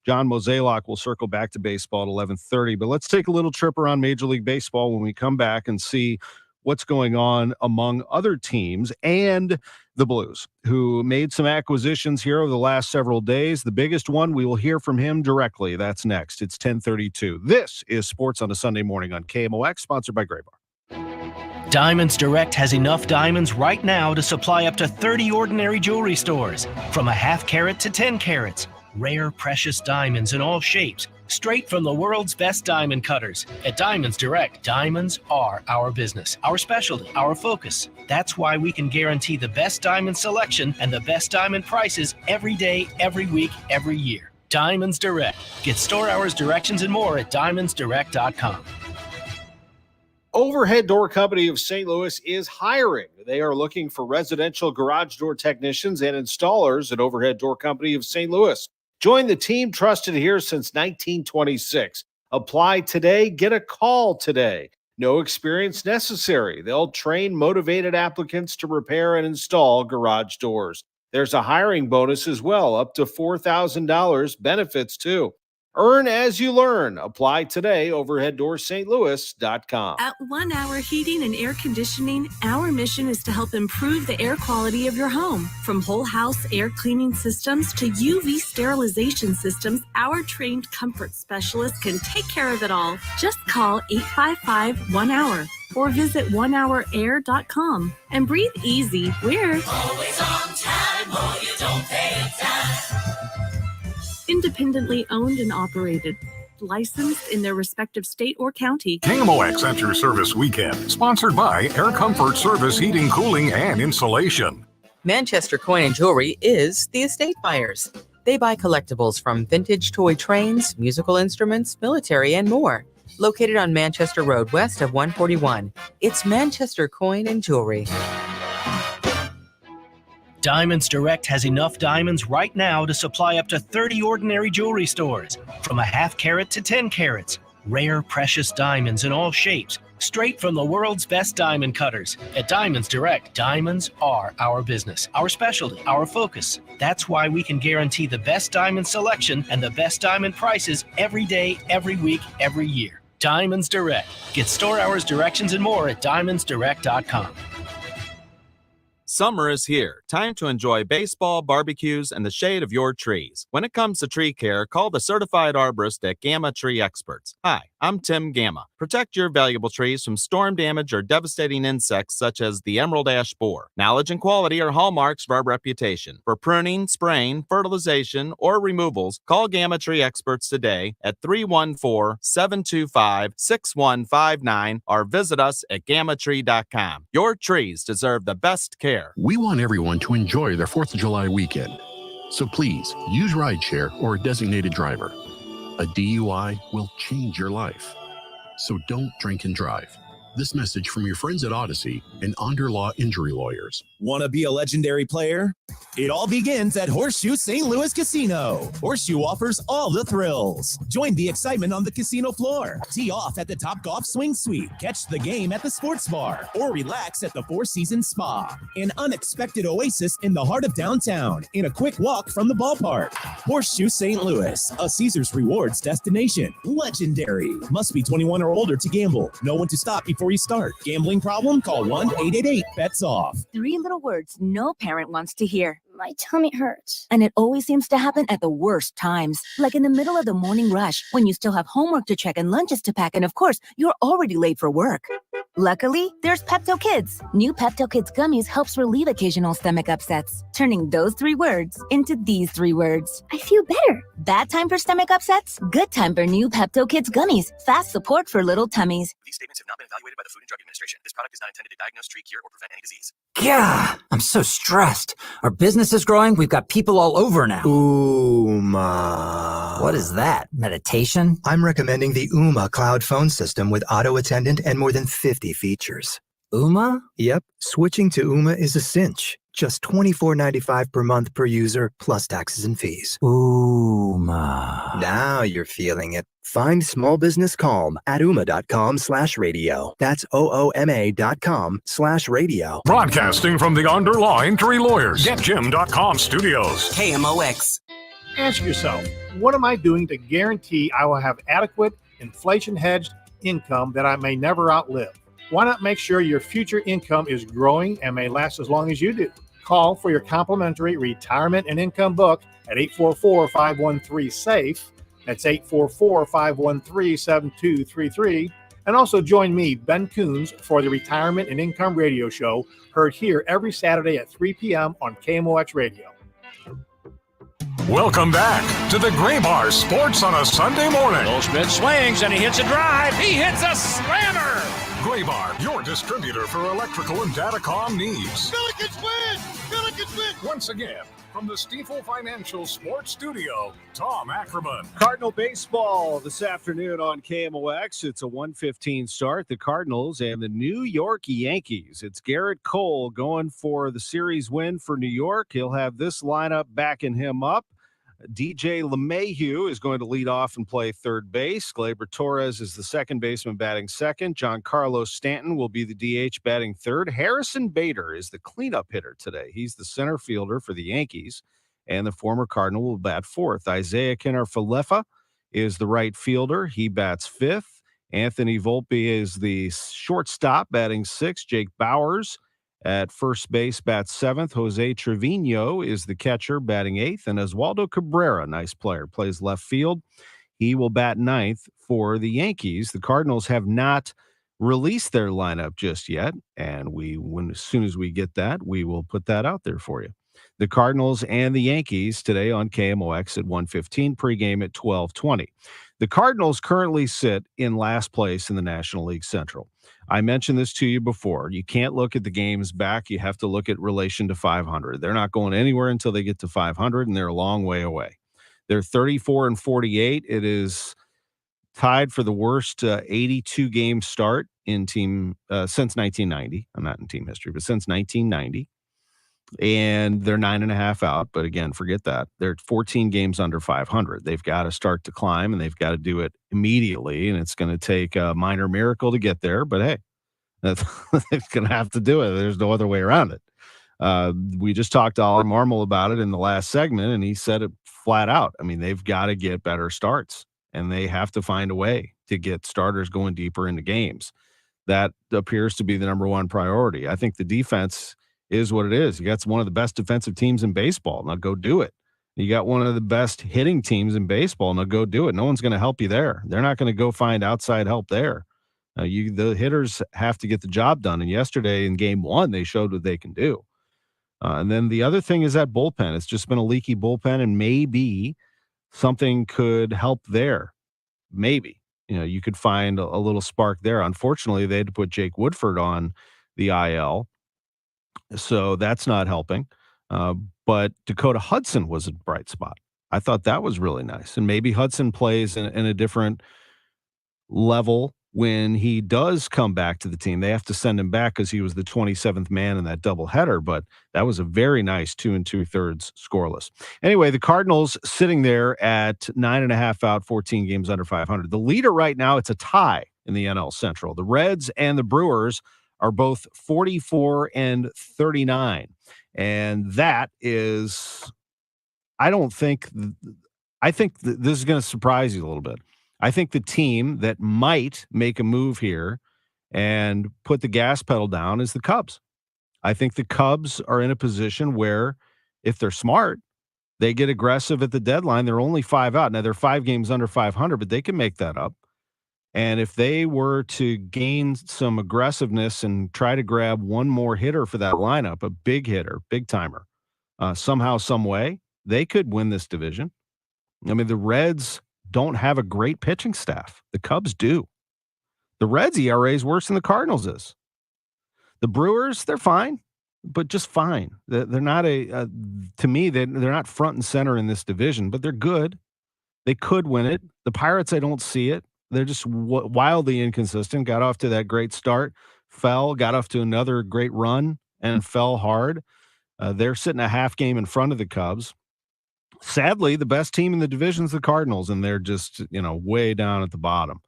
John Mozeliak will circle back to baseball at 11:30. But let's take a little trip around Major League Baseball when we come back and see what's going on among other teams and the Blues, who made some acquisitions here over the last several days. The biggest one, we will hear from him directly. That's next. It's 10:32. This is Sports on a Sunday Morning on KMOX, sponsored by Gray Bar. Diamonds Direct has enough diamonds right now to supply up to 30 ordinary jewelry stores, from a half carat to 10 carats. Rare, precious diamonds in all shapes, straight from the world's best diamond cutters. At Diamonds Direct, diamonds are our business, our specialty, our focus. That's why we can guarantee the best diamond selection and the best diamond prices every day, every week, every year. Diamonds Direct. Get store hours, directions, and more at diamondsdirect.com. Overhead Door Company of St. Louis is hiring. They are looking for residential garage door technicians and installers at Overhead Door Company of St. Louis. Join the team trusted here since 1926. Apply today. Get a call today. No experience necessary. They'll train motivated applicants to repair and install garage doors. There's a hiring bonus as well, up to $4,000, benefits too. Earn as you learn. Apply today, overheaddoorsstlouis.com. At 1 Hour Heating and Air Conditioning, our mission is to help improve the air quality of your home. From whole house air cleaning systems to UV sterilization systems, our trained comfort specialists can take care of it all. Just call 855-1HOUR or visit onehourair.com and breathe easy. We're always on time, or you don't pay time. Independently owned and operated, licensed in their respective state or county. KMOX at your service weekend, sponsored by Air Comfort Service Heating, Cooling, and Insulation. Manchester Coin and Jewelry is the estate buyers. They buy collectibles from vintage toy trains, musical instruments, military, and more. Located on Manchester Road, west of 141. It's Manchester Coin and Jewelry. Diamonds Direct has enough diamonds right now to supply up to 30 ordinary jewelry stores, from a half carat to 10 carats. Rare, precious diamonds in all shapes, straight from the world's best diamond cutters. At Diamonds Direct, diamonds are our business, our specialty, our focus. That's why we can guarantee the best diamond selection and the best diamond prices every day, every week, every year. Diamonds Direct. Get store hours, directions, and more at diamondsdirect.com. Summer is here. Time to enjoy baseball, barbecues, and the shade of your trees. When it comes to tree care, call the certified arborist at Gamma Tree Experts. Hi, I'm Tim Gamma. Protect your valuable trees from storm damage or devastating insects such as the emerald ash borer. Knowledge and quality are hallmarks of our reputation. For pruning, spraying, fertilization, or removals, call Gamma Tree Experts today at 314-725-6159 or visit us at gammatree.com. Your trees deserve the best care. We want everyone to enjoy their 4th of July weekend. So please use rideshare or a designated driver. A DUI will change your life. So don't drink and drive. This message from your friends at Odyssey and Onder Law Injury Lawyers. Want to be a legendary player? It all begins at Horseshoe St. Louis Casino. Horseshoe offers all the thrills. Join the excitement on the casino floor. Tee off at the Topgolf Swing Suite. Catch the game at the Sports Bar. Or relax at the Four Seasons Spa. An unexpected oasis in the heart of downtown. In a quick walk from the ballpark. Horseshoe St. Louis, a Caesars Rewards destination. Legendary. Must be 21 or older to gamble. No one to stop before you start. Gambling problem? Call 1-888-BETS-OFF. 3 little words no parent wants to hear. My tummy hurts. And it always seems to happen at the worst times, like in the middle of the morning rush, when you still have homework to check and lunches to pack, and of course, you're already late for work. Luckily, there's Pepto Kids. New Pepto Kids gummies helps relieve occasional stomach upsets, turning those 3 words into these 3 words. I feel better. Bad time for stomach upsets? Good time for new Pepto Kids gummies. Fast support for little tummies. These statements have not been evaluated by the Food and Drug Administration. This product is not intended to diagnose, treat, cure, or prevent any disease. Yeah, I'm so stressed. Our business is growing. We've got people all over now. Ooma. What is that? Meditation? I'm recommending the Ooma cloud phone system with auto attendant and more than 50 features. Ooma? Yep. Switching to Ooma is a cinch. Just $24.95 per month per user, plus taxes and fees. Ooma. Now you're feeling it. Find small business calm at ooma.com/radio. That's OOMA.com/radio. Broadcasting from the Onder Law Injury Lawyers, GetJim.com studios. KMOX. Ask yourself, what am I doing to guarantee I will have adequate inflation-hedged income that I may never outlive? Why not make sure your future income is growing and may last as long as you do? Call for your complimentary retirement and income book at 844-513-SAFE. That's 844-513-7233. And also join me, Ben Coons, for the Retirement and Income Radio Show, heard here every Saturday at 3 p.m. on KMOX Radio. Welcome back to the Gray Bar Sports on a Sunday morning. Goldschmidt swings and he hits a drive. He hits a slammer. Gray Bar, your distributor for electrical and datacom needs. Billikens win! Billikens win! Once again, from the Stifel Financial Sports Studio, Tom Ackerman. Cardinal baseball this afternoon on KMOX. It's a 1:15 start. The Cardinals and the New York Yankees. It's Garrett Cole going for the series win for New York. He'll have this lineup backing him up. DJ LeMahieu is going to lead off and play third base. Gleyber Torres is the second baseman batting second. Giancarlo Stanton will be the DH batting third. Harrison Bader is the cleanup hitter today. He's the center fielder for the Yankees, and the former Cardinal will bat fourth. Isaiah Kiner-Falefa is the right fielder. He bats fifth. Anthony Volpe is the shortstop batting sixth. Jake Bauers at first base bats seventh. Jose Trevino is the catcher batting eighth. And Oswaldo Cabrera, nice player, plays left field. He will bat ninth for the Yankees. The Cardinals have not released their lineup just yet. And as soon as we get that, we will put that out there for you. The Cardinals and the Yankees today on KMOX at 1:15, pregame at 12:20. The Cardinals currently sit in last place in the National League Central. I mentioned this to you before. You can't look at the games back. You have to look at relation to 500. They're not going anywhere until they get to 500, and they're a long way away. They're 34-48. It is tied for the worst 82-game start in team since 1990. I'm not in team history, but since 1990. and they're 9.5 out. But again, forget that. They're 14 games under 500. They've got to start to climb, and they've got to do it immediately. And it's going to take a minor miracle to get there. But hey, they're going to have to do it. There's no other way around it. We just talked to Ollie Marmol about it in the last segment, and he said it flat out. I mean, they've got to get better starts, and they have to find a way to get starters going deeper into games. That appears to be the number one priority. I think the defense is what it is. You got one of the best defensive teams in baseball. Now go do it. You got one of the best hitting teams in baseball. Now go do it. No one's going to help you there. They're not going to go find outside help there. The hitters have to get the job done. And yesterday in game 1, they showed what they can do. And then the other thing is that bullpen. It's just been a leaky bullpen, and maybe something could help there. Maybe. You could find a little spark there. Unfortunately, they had to put Jake Woodford on the IL. So that's not helping. But Dakota Hudson was a bright spot. I thought that was really nice. And maybe Hudson plays in a different level when he does come back to the team. They have to send him back because he was the 27th man in that doubleheader. But that was a very nice 2 2/3 scoreless. Anyway, the Cardinals sitting there at 9.5 out, 14 games under 500. The leader right now, it's a tie in the NL Central. The Reds and the Brewers are both 44 and 39. And that is, I think this is going to surprise you a little bit. I think the team that might make a move here and put the gas pedal down is the Cubs. I think the Cubs are in a position where, if they're smart, they get aggressive at the deadline. They're only 5 out. Now, they're 5 games under 500, but they can make that up. And if they were to gain some aggressiveness and try to grab one more hitter for that lineup, a big hitter, big timer, somehow, some way, they could win this division. I mean, the Reds don't have a great pitching staff. The Cubs do. The Reds' ERA is worse than the Cardinals is. The Brewers, they're fine, but just fine. They're not to me, they're not front and center in this division, but they're good. They could win it. The Pirates, I don't see it. They're just wildly inconsistent. Got off to that great start, got off to another great run, and fell hard. They're sitting a half game in front of the Cubs. Sadly, the best team in the division is the Cardinals, and they're just, way down at the bottom.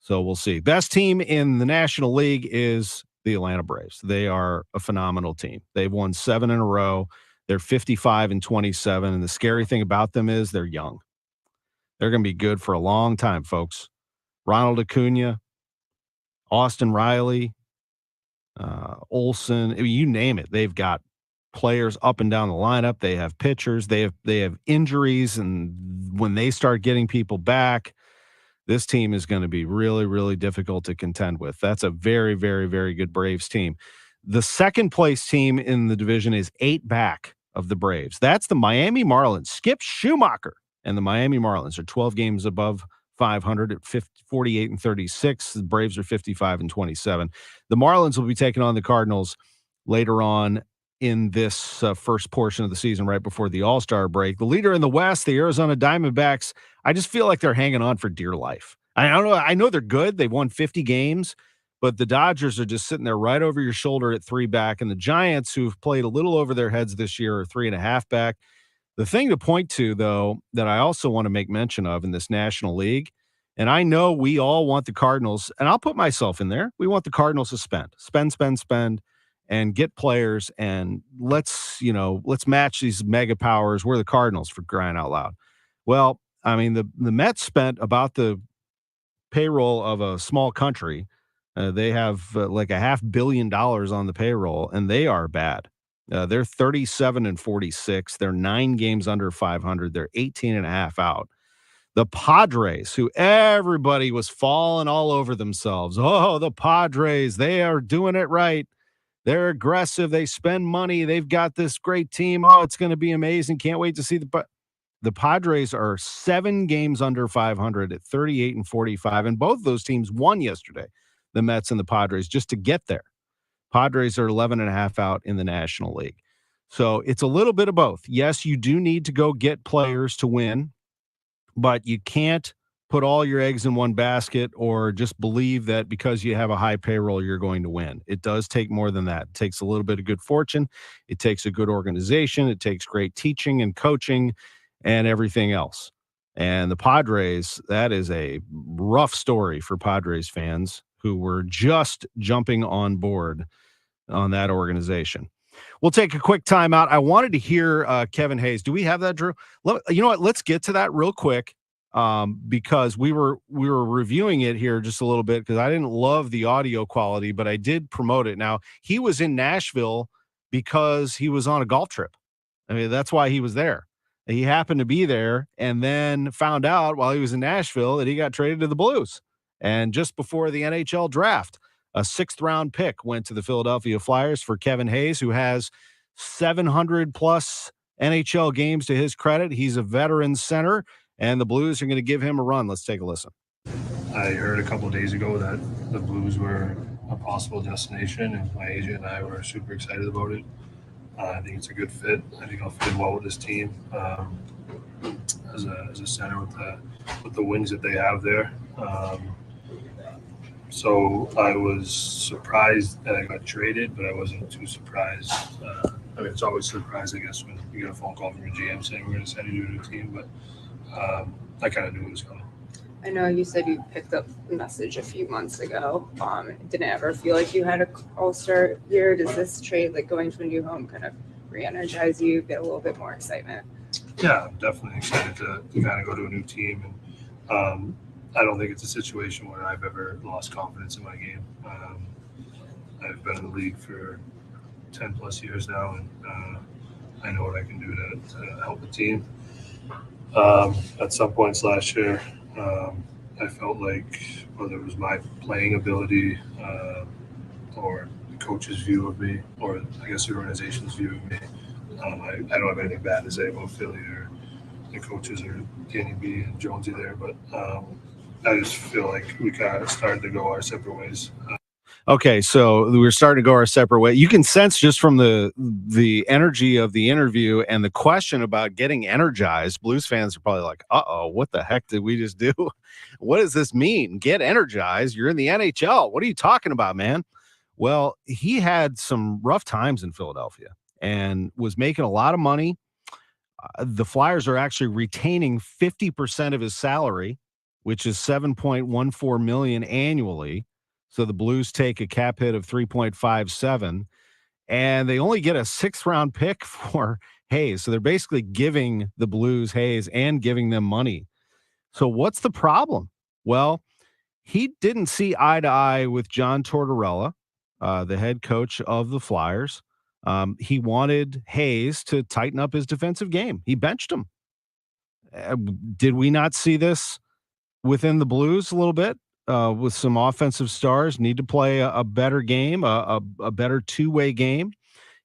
So we'll see. Best team in the National League is the Atlanta Braves. They are a phenomenal team. They've won 7 in a row. They're 55 and 27, and the scary thing about them is they're young. They're going to be good for a long time, folks. Ronald Acuna, Austin Riley, Olsen, you name it. They've got players up and down the lineup. They have pitchers. They have injuries, and when they start getting people back, this team is going to be really, really difficult to contend with. That's a very, very, very good Braves team. The second place team in the division is 8 back of the Braves. That's the Miami Marlins. Skip Schumacher and the Miami Marlins are 12 games above 500 at 48 and 36. The Braves are 55 and 27. The Marlins will be taking on the Cardinals later on in this first portion of the season, right before the All-Star break. The leader in the West, the Arizona Diamondbacks, I just feel like they're hanging on for dear life. I know they're good. They've won 50 games, but the Dodgers are just sitting there right over your shoulder at 3 back, and the Giants, who've played a little over their heads this year, are 3.5 back. The thing to point to, though, that I also want to make mention of in this National League, and I know we all want the Cardinals, and I'll put myself in there. We want the Cardinals to spend, and get players, and let's match these mega powers. We're the Cardinals, for crying out loud. Well, I mean, the Mets spent about the payroll of a small country. They have like $500 million on the payroll, and they are bad. They're 37 and 46. They're 9 games under 500. They're 18.5 out. The Padres, who everybody was falling all over themselves. Oh, the Padres, they are doing it right. They're aggressive. They spend money. They've got this great team. Oh, it's going to be amazing. Can't wait to see the Padres are 7 games under 500 at 38 and 45. And both of those teams won yesterday, the Mets and the Padres, just to get there. Padres are 11.5 out in the National League. So it's a little bit of both. Yes, you do need to go get players to win, but you can't put all your eggs in one basket or just believe that because you have a high payroll, you're going to win. It does take more than that. It takes a little bit of good fortune. It takes a good organization. It takes great teaching and coaching and everything else. And the Padres, that is a rough story for Padres fans who were just jumping on board on that organization. We'll take a quick timeout. I wanted to hear Kevin Hayes. Do we have that, Drew? You know what? Let's get to that real quick because we were reviewing it here just a little bit because I didn't love the audio quality, but I did promote it. Now, he was in Nashville because he was on a golf trip. I mean, that's why he was there. He happened to be there and then found out while he was in Nashville that he got traded to the Blues. And just before the NHL draft, a 6th-round pick went to the Philadelphia Flyers for Kevin Hayes, who has 700-plus NHL games to his credit. He's a veteran center, and the Blues are going to give him a run. Let's take a listen. I heard a couple of days ago that the Blues were a possible destination, and my agent and I were super excited about it. I think it's a good fit. I think I'll fit well with this team as a center with the wings that they have there. So I was surprised that I got traded, but I wasn't too surprised. I mean, it's always a surprise, I guess, when you get a phone call from your GM saying we're going to send you to a new team. But I kind of knew it was coming. I know you said you picked up the message a few months ago. Didn't it ever feel like you had a all-star year? Does this trade, like going to a new home, kind of re-energize you, get a little bit more excitement? Yeah, I'm definitely excited to kind of go to a new team. And I don't think it's a situation where I've ever lost confidence in my game. I've been in the league for 10-plus years now, and I know what I can do to help the team. At some points last year, I felt like whether it was my playing ability or the coach's view of me, or I guess the organization's view of me, I don't have anything bad to say about Philly or the coaches or Danny B and Jonesy there, but I just feel like we kind of started to go our separate ways. Okay, so we're starting to go our separate way. You can sense just from the energy of the interview and the question about getting energized, Blues fans are probably like, uh-oh, what the heck did we just do? What does this mean? Get energized? You're in the NHL. What are you talking about, man? Well, he had some rough times in Philadelphia and was making a lot of money. The Flyers are actually retaining 50% of his salary, which is $7.14 million annually. So the Blues take a cap hit of 3.57, and they only get a 6th-round pick for Hayes. So they're basically giving the Blues Hayes and giving them money. So what's the problem? Well, he didn't see eye to eye with John Tortorella, the head coach of the Flyers. He wanted Hayes to tighten up his defensive game. He benched him. Did we not see this within the Blues a little bit? With some offensive stars, need to play a better game, a better two-way game.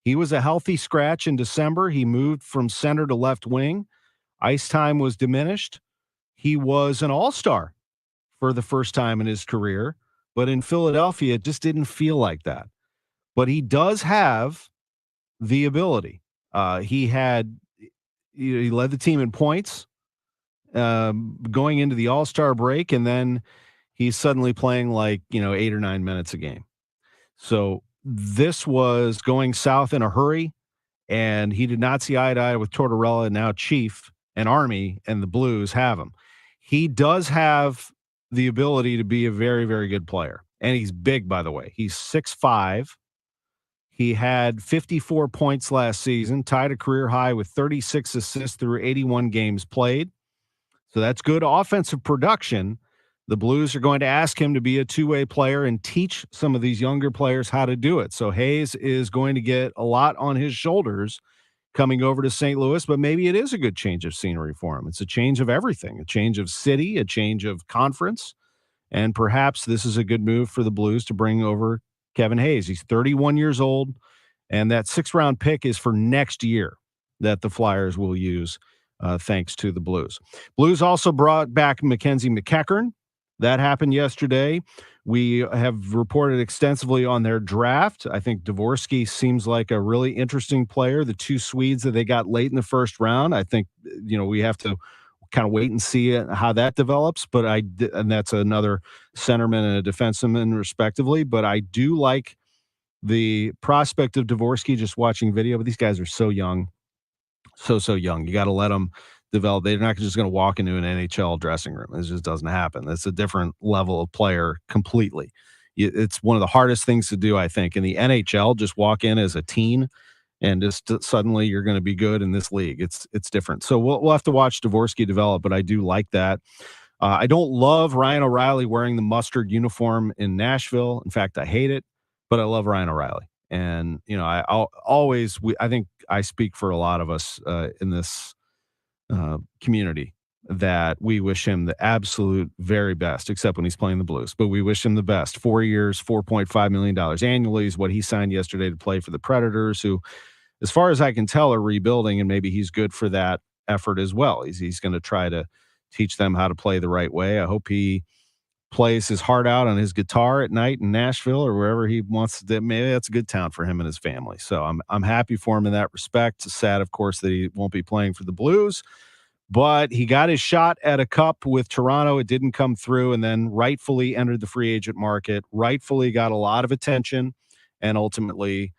He was a healthy scratch in December. He moved from center to left wing. Ice time was diminished. He was an all-star for the first time in his career, but in Philadelphia, it just didn't feel like that. But he does have the ability. He led the team in points going into the all-star break, and then he's suddenly playing 8 or 9 minutes a game. So this was going south in a hurry, and he did not see eye to eye with Tortorella, and now Chief and Army and the Blues have him. He does have the ability to be a very, very good player, and he's big, by the way. He's 6'5". He had 54 points last season, tied a career high with 36 assists through 81 games played. So that's good offensive production. The Blues are going to ask him to be a two-way player and teach some of these younger players how to do it. So Hayes is going to get a lot on his shoulders coming over to St. Louis, but maybe it is a good change of scenery for him. It's a change of everything, a change of city, a change of conference, and perhaps this is a good move for the Blues to bring over Kevin Hayes. He's 31 years old, and that 6th-round pick is for next year that the Flyers will use thanks to the Blues. Blues also brought back Mackenzie McEachern. That happened yesterday. We have reported extensively on their draft. I think Dvorsky seems like a really interesting player. The 2 Swedes that they got late in the first round, I think, we have to kind of wait and see how that develops. But and that's another centerman and a defenseman respectively. But I do like the prospect of Dvorsky, just watching video. But these guys are so young, so young. You got to let them develop. They're not just going to walk into an NHL dressing room. It just doesn't happen. It's a different level of player completely. It's one of the hardest things to do, I think. In the NHL, just walk in as a teen and just suddenly you're going to be good in this league. It's different. So we'll have to watch Dvorsky develop, but I do like that. I don't love Ryan O'Reilly wearing the mustard uniform in Nashville. In fact, I hate it, but I love Ryan O'Reilly. And, I think I speak for a lot of us in this community that we wish him the absolute very best, except when he's playing the Blues. But we wish him the best. 4 years, $4.5 million annually is what he signed yesterday to play for the Predators, who, as far as I can tell, are rebuilding, and maybe he's good for that effort as well. He's going to try to teach them how to play the right way. I hope he plays his heart out on his guitar at night in Nashville or wherever he wants to. Maybe that's a good town for him and his family. So I'm happy for him in that respect. It's sad, of course, that he won't be playing for the Blues. But he got his shot at a cup with Toronto. It didn't come through, and then rightfully entered the free agent market, rightfully got a lot of attention, and ultimately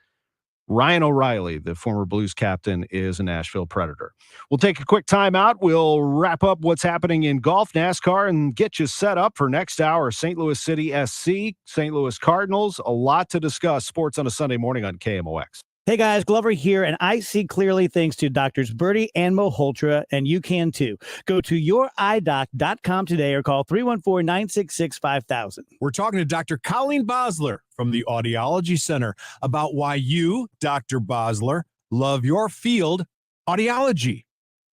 Ryan O'Reilly, the former Blues captain, is a Nashville Predator. We'll take a quick time out. We'll wrap up what's happening in golf, NASCAR, and get you set up for next hour. St. Louis City SC, St. Louis Cardinals. A lot to discuss. Sports on a Sunday morning on KMOX. Hey guys, Glover here, and I see clearly thanks to Doctors Birdie and Malhotra, and you can too. Go to youridoc.com today or call 314-966-5000. We're talking to Dr. Colleen Bosler from the Audiology Center about why you, Dr. Bosler, love your field, audiology.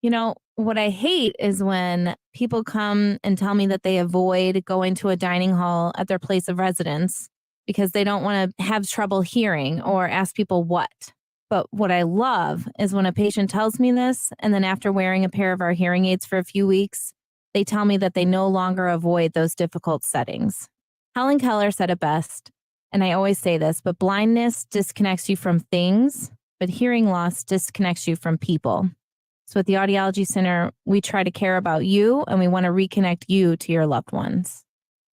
You know, what I hate is when people come and tell me that they avoid going to a dining hall at their place of residence because they don't want to have trouble hearing or ask people what. But what I love is when a patient tells me this, and then after wearing a pair of our hearing aids for a few weeks, they tell me that they no longer avoid those difficult settings. Helen Keller said it best, and I always say this, but blindness disconnects you from things, but hearing loss disconnects you from people. So at the Audiology Center, we try to care about you, and we want to reconnect you to your loved ones.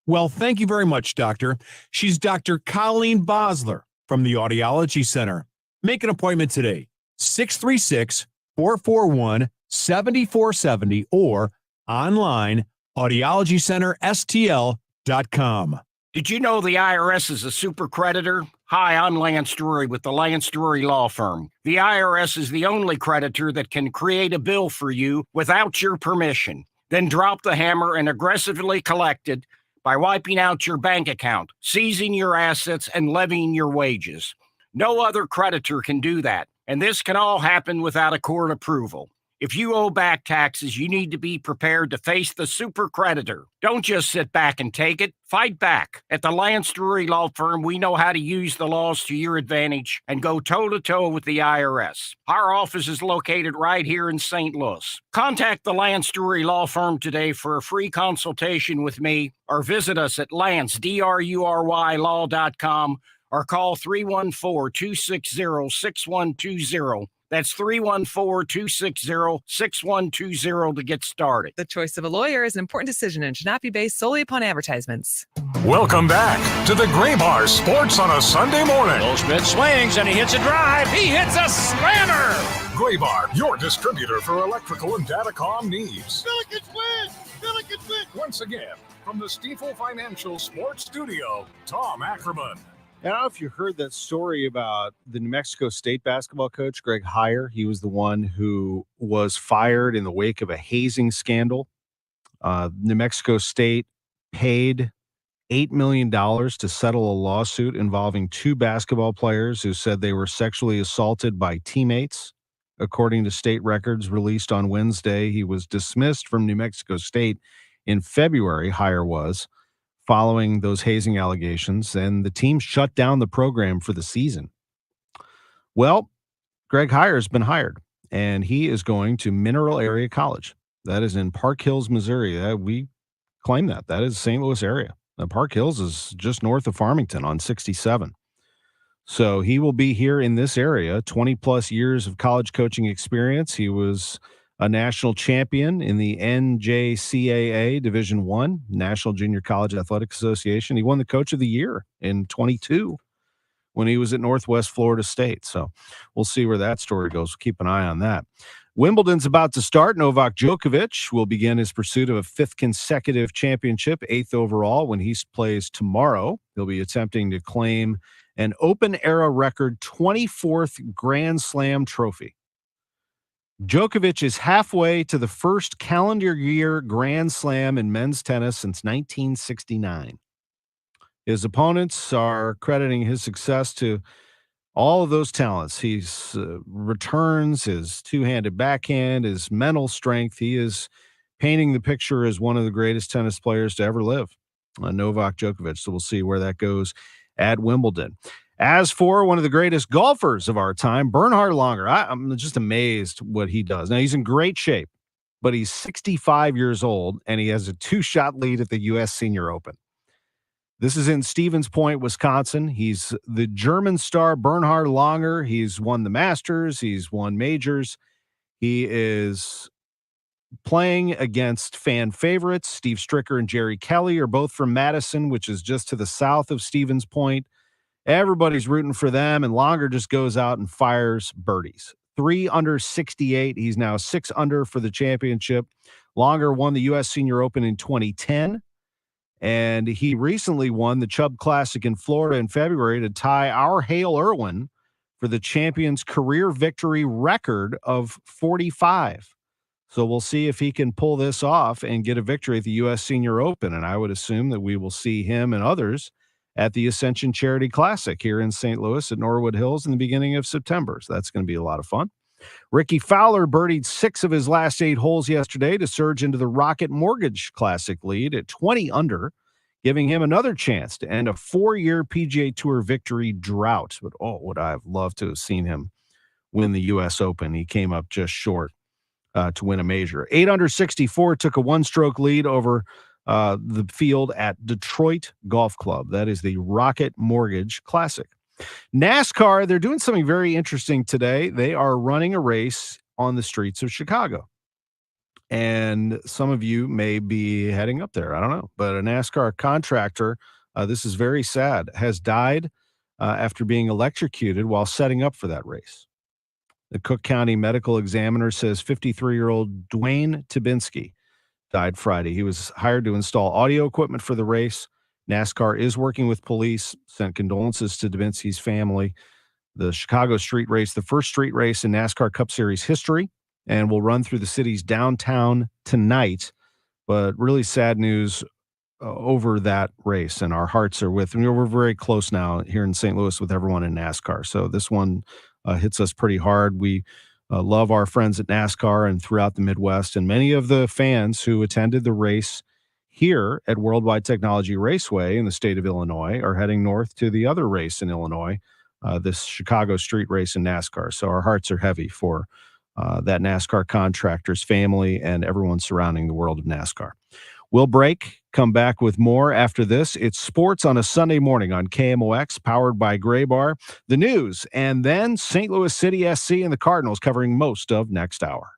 Well, thank you very much, Doctor. She's Dr. Colleen Bosler from the Audiology Center. Make an appointment today, 636-441-7470 or online, audiologycenterstl.com. Did you know the IRS is a super creditor? Hi, I'm Lance Drury with the Lance Drury Law Firm. The IRS is the only creditor that can create a bill for you without your permission, then drop the hammer and aggressively collect it by wiping out your bank account, seizing your assets, and levying your wages. No other creditor can do that, and this can all happen without a court approval. If you owe back taxes, you need to be prepared to face the super creditor. Don't just sit back and take it. Fight back. At the Lance Drury Law Firm, we know how to use the laws to your advantage and go toe-to-toe with the IRS. Our office is located right here in St. Louis. Contact the Lance Drury Law Firm today for a free consultation with me, or visit us at lancedrurylaw.com or call 314-260-6120. That's 314-260-6120 to get started. The choice of a lawyer is an important decision and should not be based solely upon advertisements. Welcome back to the Graybar Sports on a Sunday morning. Goldschmidt swings and he hits a drive. He hits a slammer. Graybar, your distributor for electrical and datacom needs. Billikens win! Billikens win! Once again, from the Stifel Financial Sports Studio, Tom Ackerman. I don't know if you heard that story about the New Mexico State basketball coach, Greg Heyer. He was the one who was fired in the wake of a hazing scandal. New Mexico State paid $8 million to settle a lawsuit involving two basketball players who said they were sexually assaulted by teammates. According to state records released on Wednesday, he was dismissed from New Mexico State in February, Heyer was, following those hazing allegations, and the team shut down the program for the season. Well, Greg Heyer has been hired, and he is going to Mineral Area College. That is in Park Hills, Missouri. We claim that. That is St. Louis area. Park Hills is just north of Farmington on 67. So he will be here in this area, 20-plus years of college coaching experience. He was a national champion in the NJCAA Division I, National Junior College Athletic Association. He won the Coach of the Year in 22 when he was at Northwest Florida State. So we'll see where that story goes. Keep an eye on that. Wimbledon's about to start. Novak Djokovic will begin his pursuit of a 5th consecutive championship, 8th overall, when he plays tomorrow. He'll be attempting to claim an Open-era record 24th Grand Slam trophy. Djokovic is halfway to the first calendar year Grand Slam in men's tennis since 1969. His opponents are crediting his success to all of those talents. He's returns, his two-handed backhand, his mental strength. He is painting the picture as one of the greatest tennis players to ever live, Novak Djokovic. So we'll see where that goes at Wimbledon. As for one of the greatest golfers of our time, Bernhard Langer, I'm just amazed what he does. Now, he's in great shape, but he's 65 years old, and he has a 2-shot lead at the U.S. Senior Open. This is in Stevens Point, Wisconsin. He's the German star Bernhard Langer. He's won the Masters. He's won majors. He is playing against fan favorites. Steve Stricker and Jerry Kelly are both from Madison, which is just to the south of Stevens Point. Everybody's rooting for them, and Langer just goes out and fires birdies. 3 under 68. He's now 6 under for the championship. Langer won the U.S. Senior Open in 2010. And he recently won the Chubb Classic in Florida in February to tie our Hale Irwin for the champion's career victory record of 45. So we'll see if he can pull this off and get a victory at the U.S. Senior Open. And I would assume that we will see him and others at the Ascension Charity Classic here in St. Louis at Norwood Hills in the beginning of September. So that's going to be a lot of fun. Ricky Fowler birdied 6 of his last 8 holes yesterday to surge into the Rocket Mortgage Classic lead at 20 under, giving him another chance to end a 4-year PGA Tour victory drought. But would I have loved to have seen him win the U.S. Open. He came up just short to win a major. 8 under 64, took a 1-stroke lead over the field at Detroit Golf Club. That is the Rocket Mortgage Classic. NASCAR, they're doing something very interesting today. They are running a race on the streets of Chicago. And some of you may be heading up there. I don't know. But a NASCAR contractor, this is very sad, has died after being electrocuted while setting up for that race. The Cook County Medical Examiner says 53-year-old Dwayne Tabinski died Friday. He was hired to install audio equipment for the race. NASCAR is working with police, sent condolences to Tabinski's family. The Chicago street race, the first street race in NASCAR Cup Series history, and will run through the city's downtown tonight. But really sad news over that race, and our hearts are with, we're very close now here in St. Louis with everyone in NASCAR. So this one hits us pretty hard. We love our friends at NASCAR and throughout the Midwest, and many of the fans who attended the race here at Worldwide Technology Raceway in the state of Illinois are heading north to the other race in Illinois, this Chicago street race in NASCAR. So our hearts are heavy for that NASCAR contractor's family and everyone surrounding the world of NASCAR. We'll break, come back with more after this. It's sports on a Sunday morning on KMOX, powered by Gray Bar, the news, and then St. Louis City SC and the Cardinals covering most of next hour.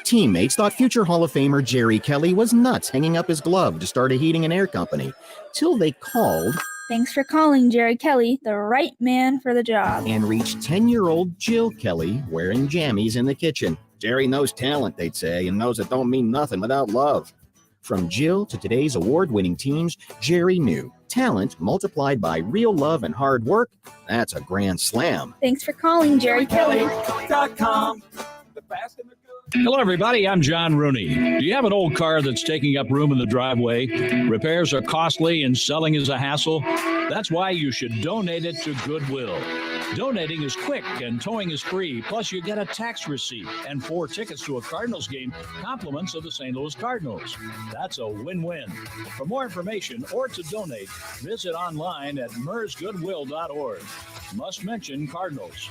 Teammates thought future Hall of Famer Jerry Kelly was nuts hanging up his glove to start a heating and air company, till they called. Thanks for calling, Jerry Kelly, the right man for the job. And reached 10-year-old Jill Kelly wearing jammies in the kitchen. Jerry knows talent, they'd say, and knows it don't mean nothing without love. From Jill to today's award-winning teams, Jerry knew talent multiplied by real love and hard work, that's a grand slam. Thanks for calling, Jerry Kelly. Hello, everybody. I'm John Rooney. Do you have an old car that's taking up room in the driveway? Repairs are costly and selling is a hassle? That's why you should donate it to Goodwill. Donating is quick and towing is free. Plus, you get a tax receipt and 4 tickets to a Cardinals game, compliments of the St. Louis Cardinals. That's a win-win. For more information or to donate, visit online at mersgoodwill.org. Must mention Cardinals.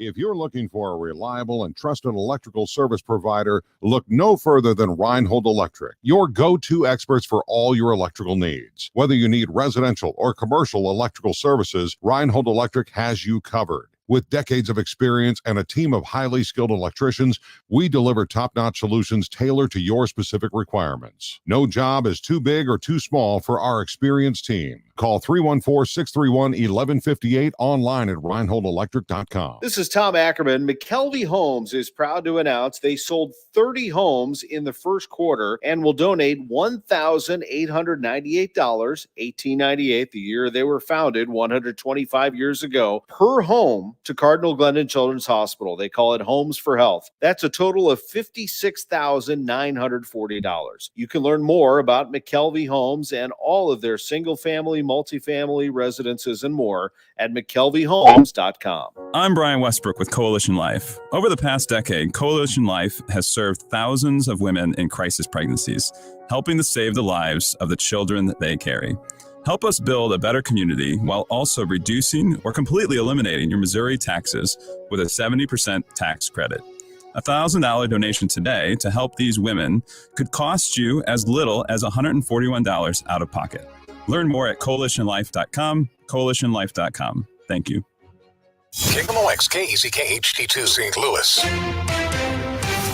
If you're looking for a reliable and trusted electrical service provider, look no further than Reinhold Electric, your go-to experts for all your electrical needs. Whether you need residential or commercial electrical services, Reinhold Electric has you covered. With decades of experience and a team of highly skilled electricians, we deliver top-notch solutions tailored to your specific requirements. No job is too big or too small for our experienced team. Call 314-631-1158 online at ReinholdElectric.com. This is Tom Ackerman. McKelvey Homes is proud to announce they sold 30 homes in the first quarter and will donate $1,898, $1,898, the year they were founded 125 years ago, per home to Cardinal Glennon Children's Hospital. They call it Homes for Health. That's a total of $56,940. You can learn more about McKelvey Homes and all of their single-family, multifamily residences and more at McKelveyHomes.com. I'm Brian Westbrook with Coalition Life. Over the past decade, Coalition Life has served thousands of women in crisis pregnancies, helping to save the lives of the children that they carry. Help us build a better community while also reducing or completely eliminating your Missouri taxes with a 70% tax credit. A $1,000 donation today to help these women could cost you as little as $141 out of pocket. Learn more at coalitionlife.com, coalitionlife.com. Thank you. KMOX KEZK HD2 St. Louis.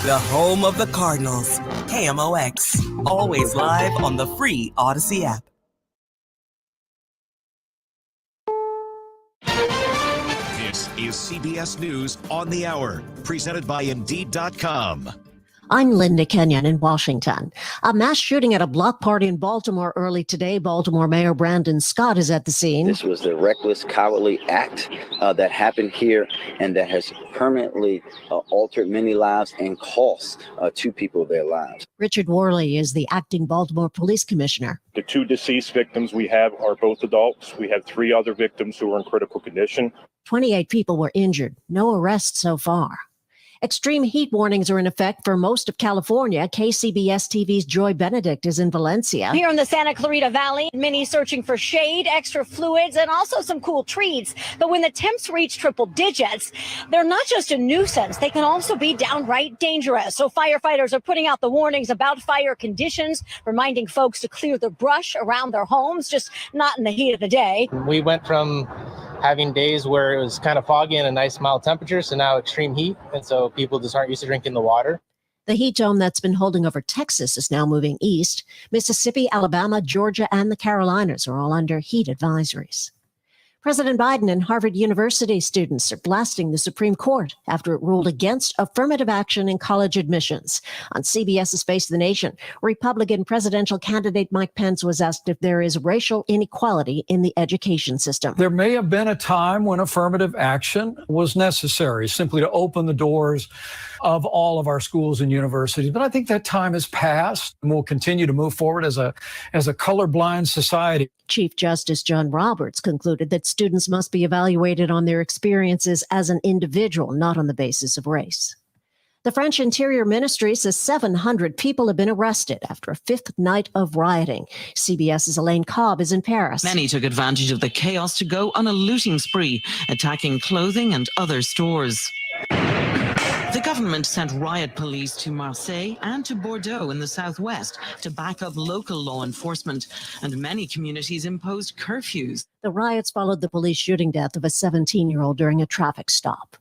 The home of the Cardinals. KMOX. Always live on the free Odyssey app. This is CBS News on the Hour, presented by Indeed.com. I'm Linda Kenyon in Washington. A mass shooting at a block party in Baltimore early today. Baltimore Mayor Brandon Scott is at the scene. This was the reckless, cowardly act that happened here and that has permanently altered many lives and cost two people their lives. Richard Worley is the acting Baltimore Police Commissioner. The two deceased victims we have are both adults. We have 3 other victims who are in critical condition. 28 people were injured. No arrests so far. Extreme heat warnings are in effect for most of California. KCBS TV's Joy Benedict is in Valencia. Here in the Santa Clarita Valley, many searching for shade, extra fluids, and also some cool treats. But when the temps reach triple digits, they're not just a nuisance. They can also be downright dangerous. So firefighters are putting out the warnings about fire conditions, reminding folks to clear the brush around their homes, just not in the heat of the day. We went from having days where it was kind of foggy and a nice mild temperature, so now extreme heat, and so people just aren't used to drinking the water. The heat dome that's been holding over Texas is now moving east. Mississippi, Alabama, Georgia, and the Carolinas are all under heat advisories. President Biden and Harvard University students are blasting the Supreme Court after it ruled against affirmative action in college admissions. On CBS's Face the Nation, Republican presidential candidate Mike Pence was asked if there is racial inequality in the education system. There may have been a time when affirmative action was necessary, simply to open the doors of all of our schools and universities. But I think that time has passed, and we'll continue to move forward as a colorblind society. Chief Justice John Roberts concluded that students must be evaluated on their experiences as an individual, not on the basis of race. The French Interior Ministry says 700 people have been arrested after a 5th night of rioting. CBS's Elaine Cobb is in Paris. Many took advantage of the chaos to go on a looting spree, attacking clothing and other stores. The government sent riot police to Marseille and to Bordeaux in the southwest to back up local law enforcement, and many communities imposed curfews. The riots followed the police shooting death of a 17-year-old during a traffic stop.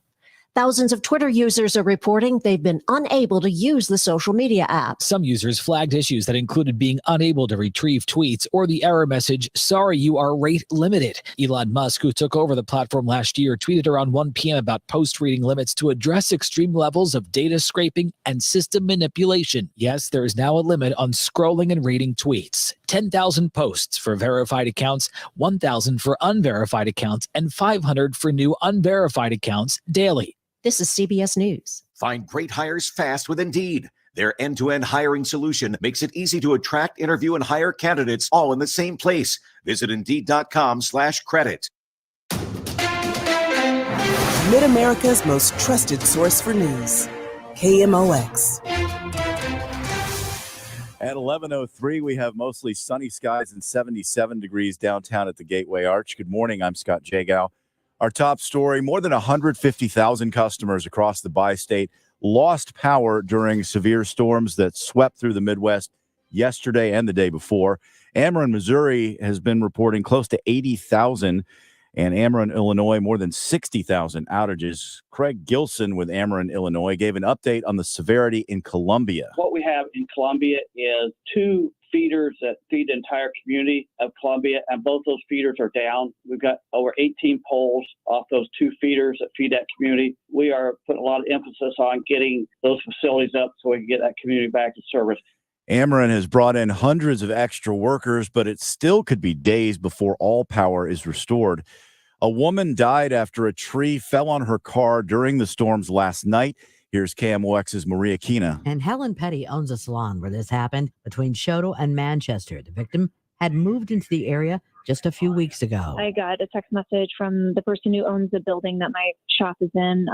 Thousands of Twitter users are reporting they've been unable to use the social media app. Some users flagged issues that included being unable to retrieve tweets or the error message, "Sorry, you are rate limited." Elon Musk, who took over the platform last year, tweeted around 1 p.m. about post reading limits to address extreme levels of data scraping and system manipulation. Yes, there is now a limit on scrolling and reading tweets. 10,000 posts for verified accounts, 1,000 for unverified accounts, and 500 for new unverified accounts daily. This is CBS News. Find great hires fast with Indeed. Their end-to-end hiring solution makes it easy to attract, interview, and hire candidates all in the same place. Visit Indeed.com/credit. Mid-America's most trusted source for news. KMOX. At 11:03, we have mostly sunny skies and 77 degrees downtown at the Gateway Arch. Good morning. I'm Scott Jagow. Our top story, more than 150,000 customers across the bi-state lost power during severe storms that swept through the Midwest yesterday and the day before. Ameren, Missouri has been reporting close to 80,000, And Ameren, Illinois, more than 60,000 outages. Craig Gilson with Ameren, Illinois, gave an update on the severity in Columbia. What we have in Columbia is 2 feeders that feed the entire community of Columbia, and both those feeders are down. We've got over 18 poles off those 2 feeders that feed that community. We are putting a lot of emphasis on getting those facilities up so we can get that community back to service. Ameren has brought in hundreds of extra workers, but it still could be days before all power is restored. A woman died after a tree fell on her car during the storms last night. Here's KMOX's Maria Kina. And Helen Petty owns a salon where this happened between Shoto and Manchester. The victim had moved into the area just a few weeks ago. I got a text message from the person who owns the building that my shop is in,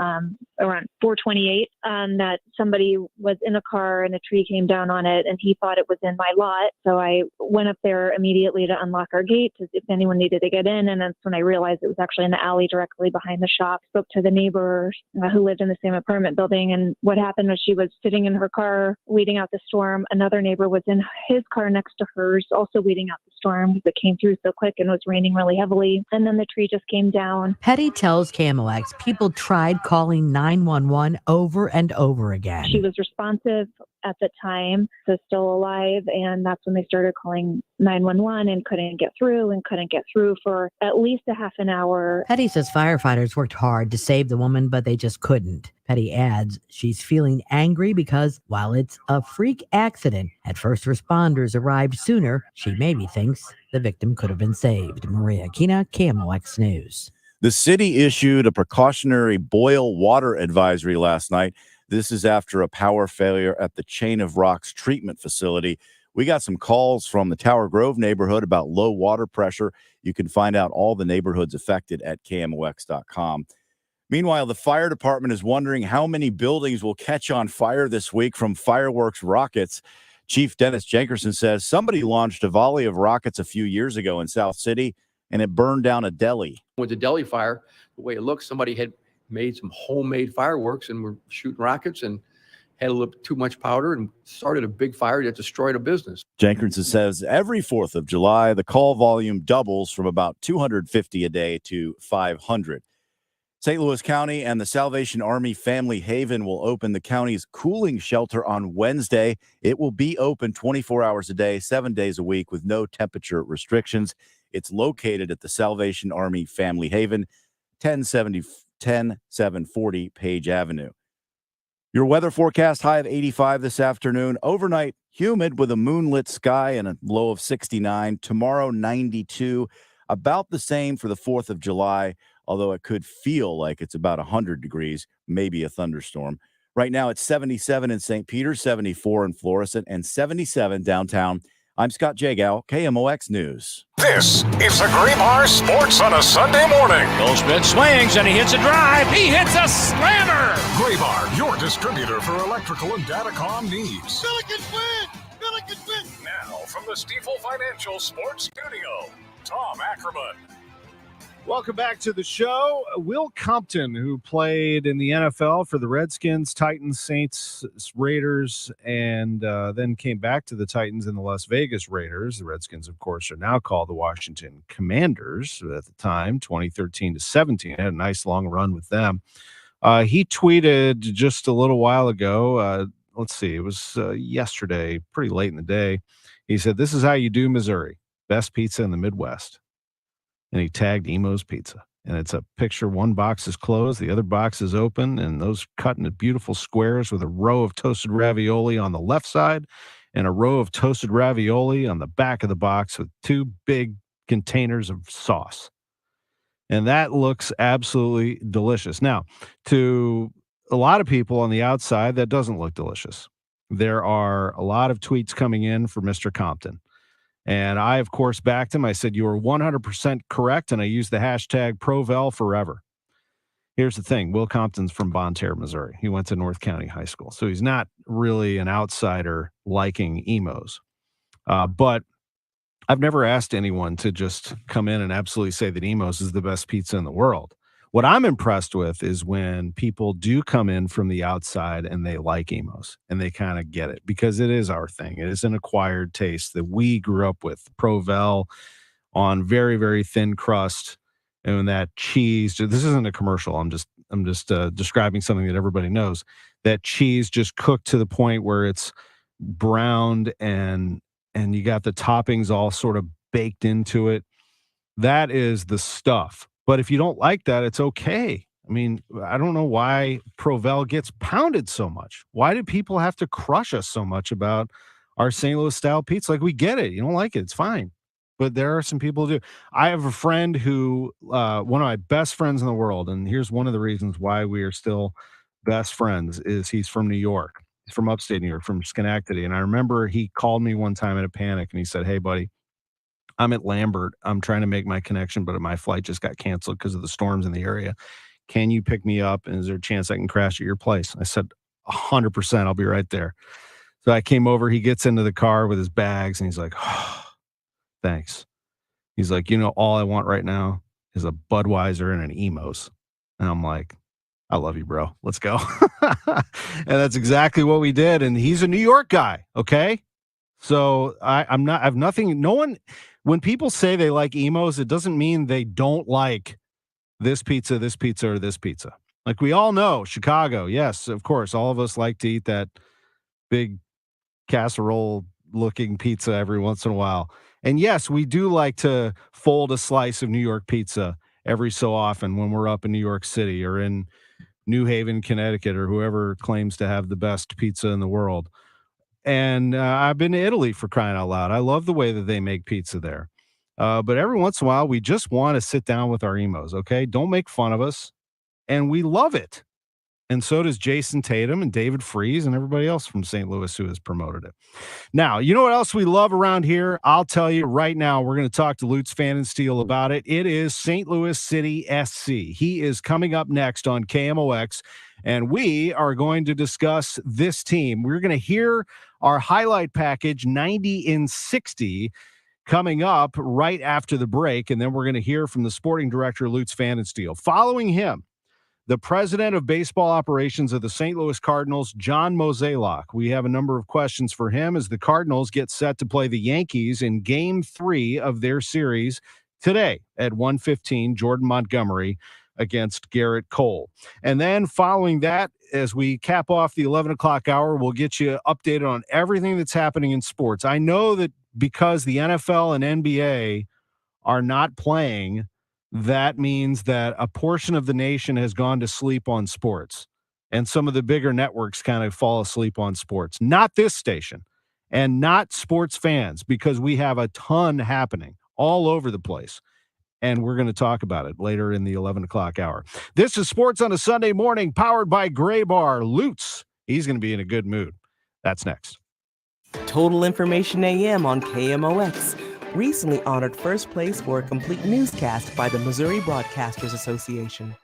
around 428, that somebody was in a car and a tree came down on it, and he thought it was in my lot. So I went up there immediately to unlock our gate if anyone needed to get in, and that's when I realized it was actually in the alley directly behind the shop. Spoke to the neighbor who lived in the same apartment building, and what happened was she was sitting in her car waiting out the storm. Another neighbor was in his car next to hers, also waiting out the storm because it came through so quick and it was raining really heavily, and then the tree just came down. Petty tells KMOX people tried calling 911 over and over again. She was responsive at the time, so still alive, and that's when they started calling 911 and couldn't get through for at least a half an hour. Petty says firefighters worked hard to save the woman, but they just couldn't. Petty adds she's feeling angry because while it's a freak accident, had first responders arrived sooner, she maybe thinks the victim could have been saved. Maria Kina, KMOX News. The city issued a precautionary boil water advisory last night. This is after a power failure at the Chain of Rocks treatment facility. We got some calls from the Tower Grove neighborhood about low water pressure. You can find out all the neighborhoods affected at KMOX.com. Meanwhile, the fire department is wondering how many buildings will catch on fire this week from fireworks rockets. Chief Dennis Jenkerson says somebody launched a volley of rockets a few years ago in South City, and it burned down a deli. With the deli fire, the way it looked, somebody had made some homemade fireworks and were shooting rockets and had a little too much powder and started a big fire that destroyed a business. Jenkinson says every 4th of July, the call volume doubles from about 250 a day to 500. St. Louis County and the Salvation Army Family Haven will open the county's cooling shelter on Wednesday. It will be open 24 hours a day, 7 days a week with no temperature restrictions. It's located at the Salvation Army Family Haven, 10740 Page Avenue. Your weather forecast: high of 85 this afternoon. Overnight, humid with a moonlit sky and a low of 69. Tomorrow, 92. About the same for the 4th of July, although it could feel like it's about 100 degrees, maybe a thunderstorm. Right now, it's 77 in St. Peter, 74 in Florissant, and 77 downtown. I'm Scott Jagow, KMOX News. This is the Graybar Sports on a Sunday morning. Goldschmidt swings and he hits a drive. He hits a slammer. Graybar, your distributor for electrical and datacom needs. Billikens win! Billikens win! Now, from the Stifel Financial Sports Studio, Tom Ackerman. Welcome back to the show. Will Compton, who played in the NFL for the Redskins, Titans, Saints, Raiders, and then came back to the Titans and the Las Vegas Raiders. The Redskins, of course, are now called the Washington Commanders. At the time, 2013 to 17, had a nice long run with them. He tweeted just a little while ago, let's see, it was yesterday, pretty late in the day. He said, "This is how you do Missouri. Best pizza in the Midwest." And he tagged Emo's Pizza. And it's a picture. One box is closed, the other box is open, and those cut into beautiful squares with a row of toasted ravioli on the left side and a row of toasted ravioli on the back of the box with 2 big containers of sauce. And that looks absolutely delicious. Now, to a lot of people on the outside, that doesn't look delicious. There are a lot of tweets coming in for Mr. Compton. And I, of course, backed him. I said, "You are 100% correct." And I used the hashtag Provel forever. Here's the thing. Will Compton's from Bonne Terre, Missouri. He went to North County High School. So he's not really an outsider liking Emos. But I've never asked anyone to just come in and absolutely say that Emos is the best pizza in the world. What I'm impressed with is when people do come in from the outside and they like Emos and they kind of get it, because it is our thing. It is an acquired taste that we grew up with. Provel on very, very thin crust. and that cheese, this isn't a commercial. I'm just describing something that everybody knows. That cheese just cooked to the point where it's browned and you got the toppings all sort of baked into it. That is the stuff. But if you don't like that, it's okay. I mean, I don't know why Provel gets pounded so much. Why do people have to crush us so much about our St. Louis style pizza? Like, we get it. You don't like it. It's fine. But there are some people who do. I have a friend who, one of my best friends in the world, and here's one of the reasons why we are still best friends, is he's from New York. He's from upstate New York, from Schenectady. And I remember he called me one time in a panic and he said, "Hey, buddy, I'm at Lambert. I'm trying to make my connection, but my flight just got canceled because of the storms in the area. Can you pick me up? And is there a chance I can crash at your place?" I said, 100%. I'll be right there. So I came over. He gets into the car with his bags and he's like, "Oh, thanks." He's like, all I want right now is a Budweiser and an Emos. And I'm like, I love you, bro. Let's go. And that's exactly what we did. And he's a New York guy. Okay. So I have nothing. No one, when people say they like Emos, it doesn't mean they don't like this pizza, or this pizza. Like, we all know Chicago. Yes, of course. All of us like to eat that big casserole looking pizza every once in a while. And yes, we do like to fold a slice of New York pizza every so often when we're up in New York City or in New Haven, Connecticut, or whoever claims to have the best pizza in the world. And I've been to Italy, for crying out loud. I love the way that they make pizza there. But every once in a while, we just want to sit down with our Emos, okay? Don't make fun of us. And we love it. And so does Jason Tatum and David Freese and everybody else from St. Louis who has promoted it. Now, you know what else we love around here? I'll tell you right now. We're going to talk to Lutz Pfannenstiel about it. It is St. Louis City SC. He is coming up next on KMOX, and we are going to discuss this team. We're going to hear our highlight package, 90 in 60, coming up right after the break, and then we're going to hear from the sporting director, Lutz Pfannenstiel. Following him, the president of baseball operations of the St. Louis Cardinals, John Mozeliak. We have a number of questions for him as the Cardinals get set to play the Yankees in Game 3 of their series today at 1:15, Jordan Montgomery against Garrett Cole. And then following that, as we cap off the 11 o'clock hour, we'll get you updated on everything that's happening in sports. I know that because the NFL and NBA are not playing, that means that a portion of the nation has gone to sleep on sports, and some of the bigger networks kind of fall asleep on sports. Not this station, and not sports fans, because we have a ton happening all over the place, and we're going to talk about it later in the 11 o'clock hour. This is Sports on a Sunday Morning, powered by Gray Bar. Lutz, he's going to be in a good mood. That's next. Total Information AM on KMOX recently honored first place for a complete newscast by the Missouri Broadcasters Association.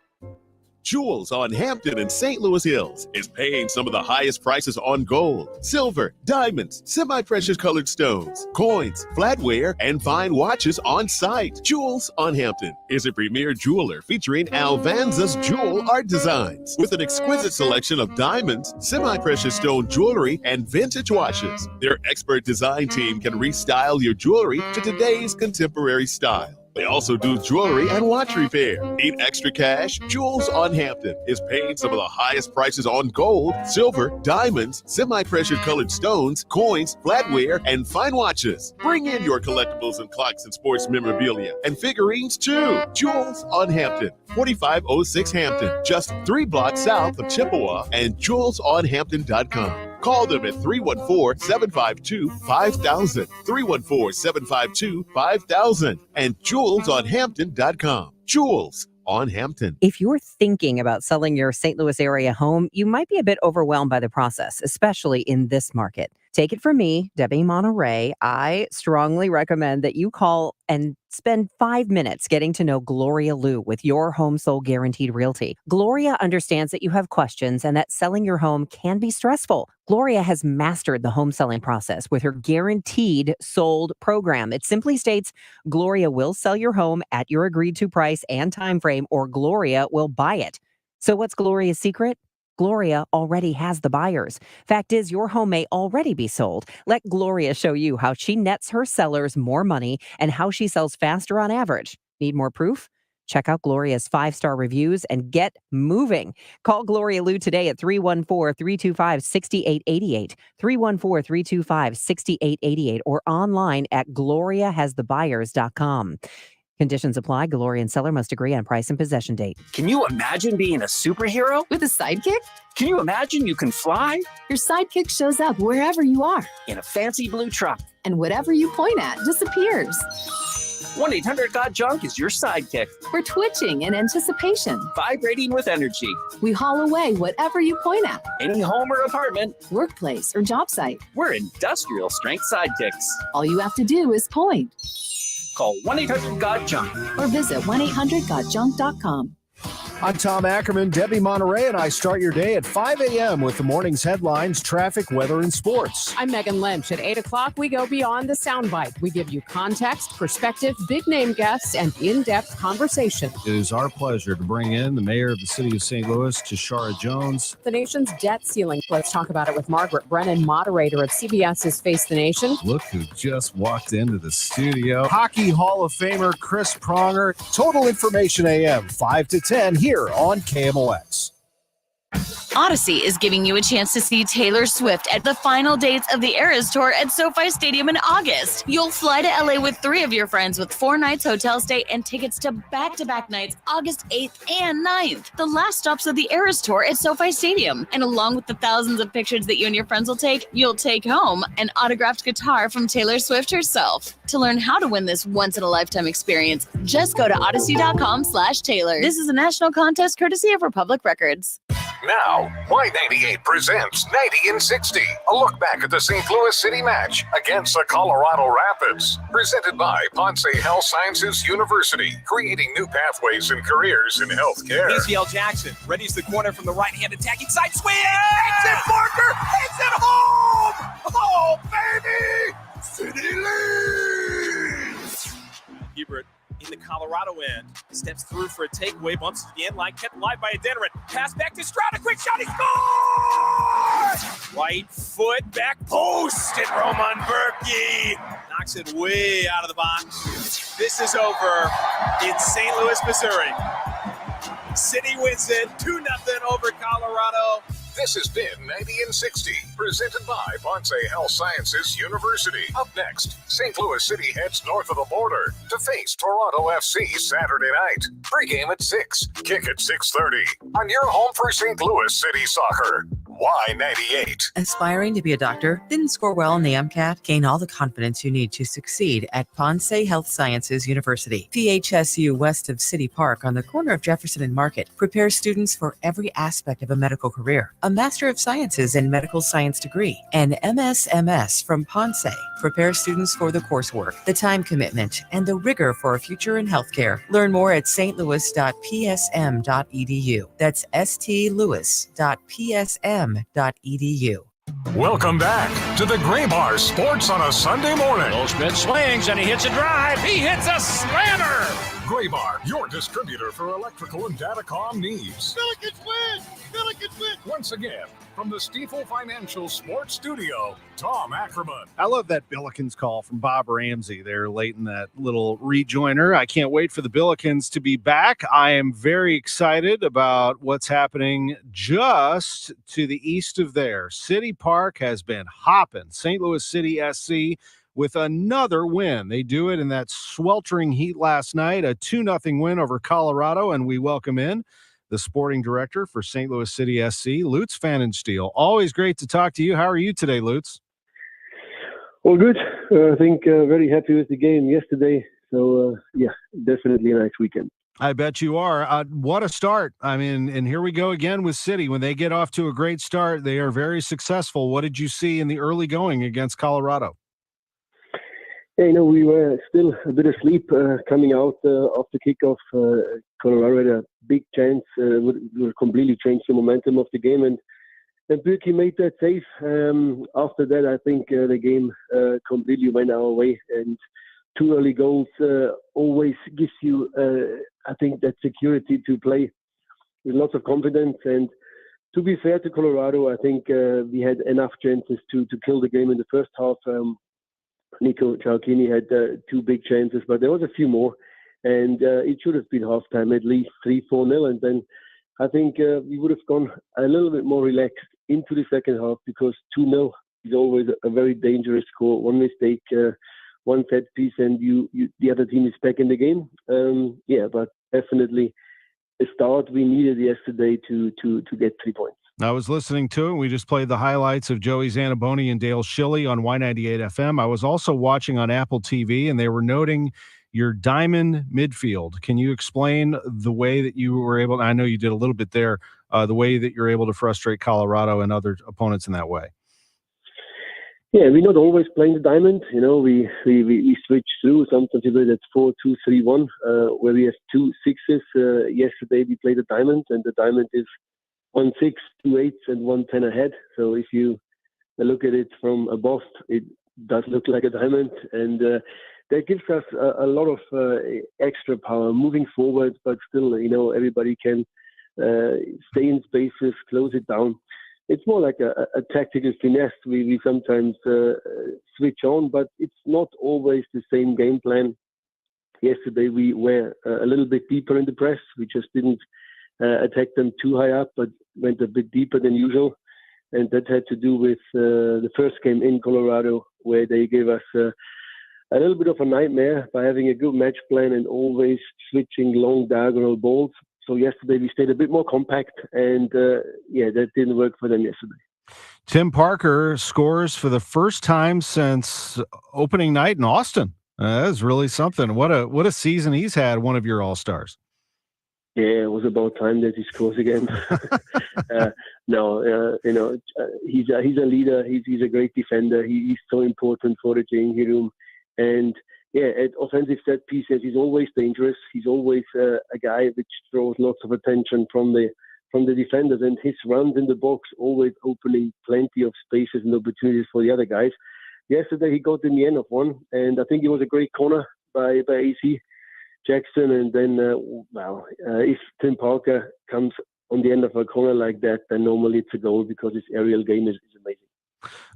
Jewels on Hampton and St. Louis Hills is paying some of the highest prices on gold, silver, diamonds, semi-precious colored stones, coins, flatware, and fine watches on site. Jewels on Hampton is a premier jeweler featuring Alvanza's jewel art designs with an exquisite selection of diamonds, semi-precious stone jewelry, and vintage watches. Their expert design team can restyle your jewelry to today's contemporary style. They also do jewelry and watch repair. Need extra cash? Jewels on Hampton is paying some of the highest prices on gold, silver, diamonds, semi-precious colored stones, coins, flatware, and fine watches. Bring in your collectibles and clocks and sports memorabilia and figurines too. Jewels on Hampton, 4506 Hampton, just 3 blocks south of Chippewa, and jewelsonhampton.com. Call them at 314-752-5000, 314-752-5000, and jewelsonhampton.com. Jewels on Hampton. If you're thinking about selling your St. Louis area home, you might be a bit overwhelmed by the process, especially in this market. Take it from me, Debbie Monterey. I strongly recommend that you call and spend 5 minutes getting to know Gloria Liu with Your Home Sold Guaranteed Realty. Gloria understands that you have questions and that selling your home can be stressful. Gloria has mastered the home selling process with her Guaranteed Sold program. It simply states Gloria will sell your home at your agreed to price and time frame, or Gloria will buy it. So what's Gloria's secret? Gloria already has the buyers. Fact is, your home may already be sold. Let Gloria show you how she nets her sellers more money and how she sells faster on average. Need more proof? Check out Gloria's 5-star reviews and get moving. Call Gloria Lou today at 314-325-6888, 314-325-6888, or online at gloriahasthebuyers.com. Conditions apply. Gloria and seller must agree on price and possession date. Can you imagine being a superhero? With a sidekick? Can you imagine you can fly? Your sidekick shows up wherever you are. In a fancy blue truck. And whatever you point at disappears. 1-800-GOT-JUNK is your sidekick. We're twitching in anticipation. Vibrating with energy. We haul away whatever you point at. Any home or apartment. Workplace or job site. We're industrial strength sidekicks. All you have to do is point. Call 1-800-GOT-JUNK. Or visit 1-800-GOT-JUNK.com. I'm Tom Ackerman. Debbie Monterey and I start your day at 5 a.m. with the morning's headlines, traffic, weather, and sports. I'm Megan Lynch. At 8 o'clock, we go beyond the soundbite. We give you context, perspective, big-name guests, and in-depth conversation. It is our pleasure to bring in the mayor of the city of St. Louis, Tashara Jones. The nation's debt ceiling. Let's talk about it with Margaret Brennan, moderator of CBS's Face the Nation. Look who just walked into the studio. Hockey Hall of Famer Chris Pronger. Total Information AM, 5 to 10 here on KMOX. Odyssey is giving you a chance to see Taylor Swift at the final dates of the Eras Tour at SoFi Stadium in August. You'll fly to LA with 3 of your friends with 4 nights hotel stay and tickets to back-to-back nights August 8th and 9th. The last stops of the Eras Tour at SoFi Stadium. And along with the thousands of pictures that you and your friends will take, you'll take home an autographed guitar from Taylor Swift herself. To learn how to win this once-in-a-lifetime experience, just go to odyssey.com/Taylor. This is a national contest courtesy of Republic Records. Now, Y98 presents 90 in 60, a look back at the St. Louis City match against the Colorado Rapids. Presented by Ponce Health Sciences University, creating new pathways and careers in healthcare. ACL Jackson readies the corner from the right-hand attacking side swing. It's it, Parker. It's at home. Oh, baby. City leads. Hebert in the Colorado end, steps through for a takeaway, bumps to the end line, kept alive by Adeniran. Pass back to Stroud, a quick shot, he scores! Right foot, back post, and Roman Berkey knocks it way out of the box. This is over in St. Louis, Missouri. City wins it 2-0 over Colorado. This has been 90 in 60, presented by Ponce Health Sciences University. Up next, St. Louis City heads north of the border to face Toronto FC Saturday night. Pre-game at 6, kick at 6:30 on your home for St. Louis City soccer. Y98. Aspiring to be a doctor? Didn't score well on the MCAT? Gain all the confidence you need to succeed at Ponce Health Sciences University. PHSU west of City Park on the corner of Jefferson and Market prepares students for every aspect of a medical career. A Master of Sciences in Medical Science degree, an MSMS from Ponce prepares students for the coursework, the time commitment, and the rigor for a future in healthcare. Learn more at stlouis.psm.edu. That's stlouis.psm.edu. Welcome back to the Gray Bar Sports on a Sunday morning. Goldschmidt swings and he hits a drive. He hits a slammer. Gray Bar, your distributor for electrical and datacom needs. Billikens win! Billikens win! Once again, from the Stifel Financial Sports Studio, Tom Ackerman. I love that Billikens call from Bob Ramsey there late in that little rejoiner. I can't wait for the Billikens to be back. I am very excited about what's happening just to the east of there. City Park has been hopping. St. Louis City SC with another win. They do it in that sweltering heat last night, a 2-0 win over Colorado, and we welcome in the sporting director for St. Louis City SC, Lutz Pfannenstiel. Always great to talk to you. How are you today, Lutz? Well, good. I think very happy with the game yesterday. So, yeah, definitely a nice weekend. I bet you are. What a start. I mean, and here we go again with City. When they get off to a great start, they are very successful. What did you see in the early going against Colorado? Yeah, we were still a bit asleep coming out of the kickoff. Colorado had a big chance, would completely change the momentum of the game, and Berkey made that save. After that, I think the game completely went our way, and 2 early goals always gives you, I think, that security to play with lots of confidence. And to be fair to Colorado, I think we had enough chances to kill the game in the first half. Nico Cialchini had 2 big chances, but there was a few more. And it should have been halftime at least 3-4-0. And then I think we would have gone a little bit more relaxed into the second half, because 2-0 is always a very dangerous score. One mistake, one set piece, and the other team is back in the game. But definitely a start we needed yesterday to get 3 points. I was listening to it. We just played the highlights of Joey Zanaboni and Dale Schilly on Y98 FM. I was also watching on Apple TV, and they were noting your diamond midfield. Can you explain the way that you were able, I know you did a little bit there, the way that you're able to frustrate Colorado and other opponents in that way? Yeah, we're not always playing the diamond. You know, we switch through. Sometimes we play that 4-2-3-1, where we have 2 6s. Yesterday we played the diamond, and the diamond is 1 6, 2 8s, and 1 10 ahead. So if you look at it from above, it does look like a diamond, and that gives us a lot of extra power moving forward. But still, you know, everybody can stay in spaces, close it down. It's more like a tactical finesse. We sometimes switch on, but it's not always the same game plan. Yesterday we were a little bit deeper in the press. We just didn't attack them too high up, but went a bit deeper than usual. And that had to do with the first game in Colorado, where they gave us a little bit of a nightmare by having a good match plan and always switching long diagonal balls. So yesterday we stayed a bit more compact, and that didn't work for them yesterday. Tim Parker scores for the first time since opening night in Austin. That is really something. What a season he's had, one of your all-stars. Yeah, it was about time that he scores again. He's a leader. He's a great defender. He's so important for the changing room. And at offensive set pieces, he's always dangerous. He's always a guy which draws lots of attention from the defenders, and his runs in the box always opening plenty of spaces and opportunities for the other guys. Yesterday he got in the end of one, and I think it was a great corner by AC Jackson. And then, if Tim Parker comes on the end of a corner like that, then normally it's a goal, because his aerial game is amazing.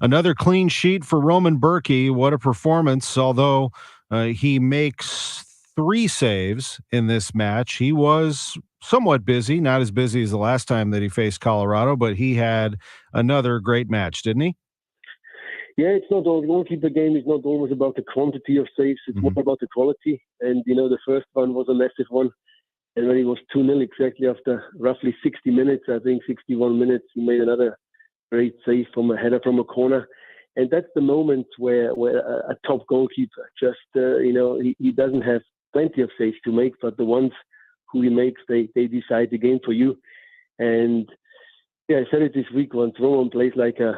Another clean sheet for Roman Berkey. What a performance. Although he makes 3 saves in this match, he was somewhat busy, not as busy as the last time that he faced Colorado, but he had another great match, didn't he? Yeah, it's not always, goalkeeper game is not always about the quantity of saves, it's more about the quality. And, the first one was a massive one. And when it was 2-0 exactly after roughly 60 minutes, I think 61 minutes, he made another great save from a header from a corner. And that's the moment where a top goalkeeper just, he doesn't have plenty of saves to make, but the ones who he makes, they decide the game for you. And I said it this week once, Roman plays like a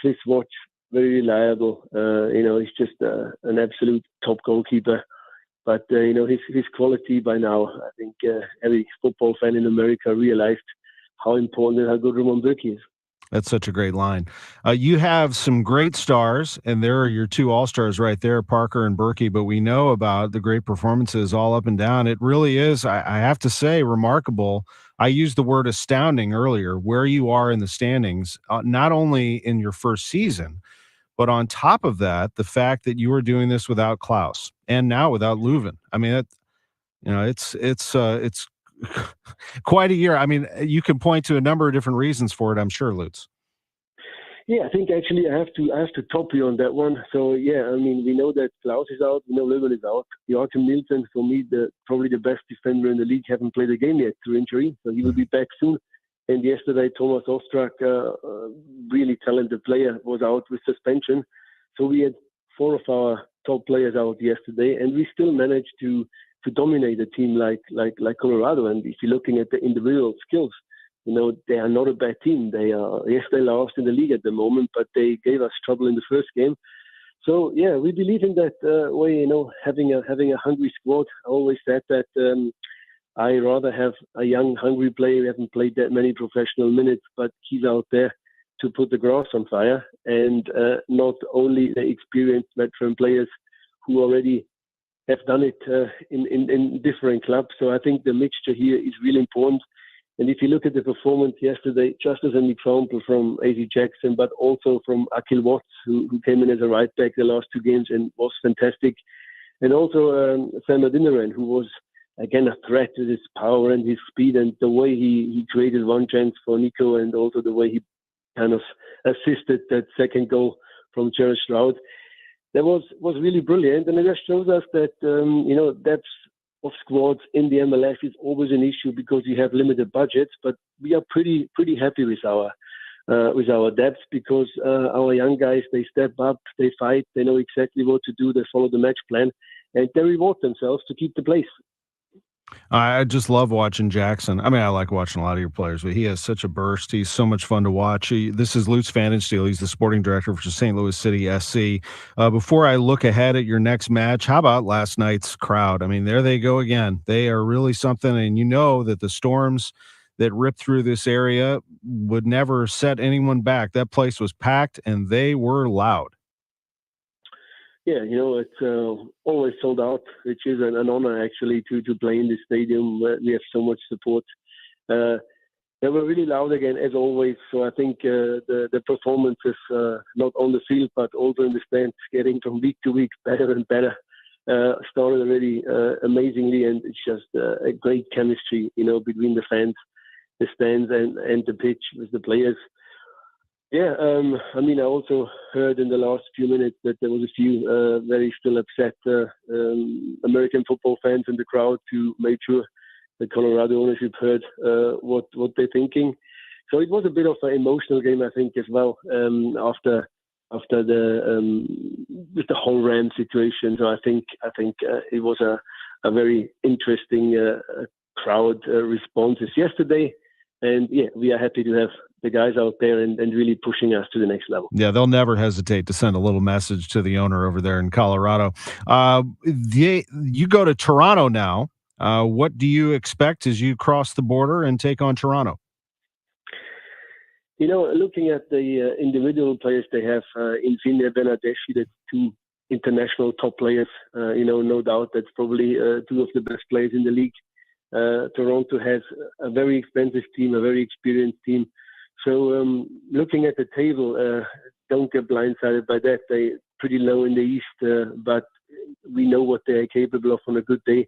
Swiss watch, very reliable. He's just an absolute top goalkeeper. But, his quality by now, I think every football fan in America realized how important and how good Roman Berkey is. That's such a great line. You have some great stars, and there are your 2 all-stars right there, Parker and Berkey, but we know about the great performances all up and down. It really is, I have to say, remarkable. I used the word astounding earlier, where you are in the standings, not only in your first season, but on top of that, the fact that you are doing this without Klaus and now without Leuven. I mean, it's quite a year. I mean, you can point to a number of different reasons for it, I'm sure, Lutz. Yeah, I think actually I have to top you on that one. So we know that Klaus is out, we know Leuven is out. Joachim Nielsen, for me, probably the best defender in the league, haven't played a game yet through injury, so he will be back soon. And yesterday, Thomas Ostrak, really talented player, was out with suspension. So we had 4 of our top players out yesterday, and we still managed to dominate a team like Colorado. And if you're looking at the individual skills, they are not a bad team. They lost in the league at the moment, but they gave us trouble in the first game. So we believe in that way. Having a hungry squad. I always said that I rather have a young, hungry player. We haven't played that many professional minutes, but he's out there to put the grass on fire, and not only the experienced veteran players who already have done it in different clubs. So I think the mixture here is really important. And if you look at the performance yesterday, just as an example from AC Jackson, but also from Akil Watts, who came in as a right back the last 2 games and was fantastic. And also Sam Adeniran, who was, again, a threat with his power and his speed and the way he created one chance for Nico and also the way he kind of assisted that second goal from Jared Stroud. That was really brilliant. And it just shows us that, depth of squads in the MLS is always an issue because you have limited budgets, but we are pretty happy with our depth because our young guys, they step up, they fight, they know exactly what to do, they follow the match plan, and they reward themselves to keep the place. I just love watching Jackson. I mean, I like watching a lot of your players, but he has such a burst. He's so much fun to watch. This is Lutz Pfannenstiel. He's the sporting director for St. Louis City SC. Before I look ahead at your next match, how about last night's crowd? I mean, there they go again. They are really something, and you know that the storms that ripped through this area would never set anyone back. That place was packed, and they were loud. Yeah, it's always sold out, which is an honor actually to play in this stadium where we have so much support. They were really loud again, as always. So I think the performances, not on the field, but also in the stands, getting from week to week better and better, started already amazingly. And it's just a great chemistry, between the fans, the stands, and the pitch with the players. Yeah, I also heard in the last few minutes that there was a few very still upset American football fans in the crowd to make sure the Colorado ownership heard what they're thinking. So it was a bit of an emotional game, I think, as well, after the with the whole Ram situation. So I think it was a very interesting crowd responses yesterday. And yeah, we are happy to have the guys out there and really pushing us to the next level. Yeah, they'll never hesitate to send a little message to the owner over there in Colorado. You go to Toronto now. What do you expect as you cross the border and take on Toronto? Looking at the individual players they have, Insigne, Bernardeschi, that's two international top players. No doubt that's probably two of the best players in the league. Toronto has a very expensive team, a very experienced team. So looking at the table, don't get blindsided by that. They're pretty low in the East, but we know what they are capable of on a good day.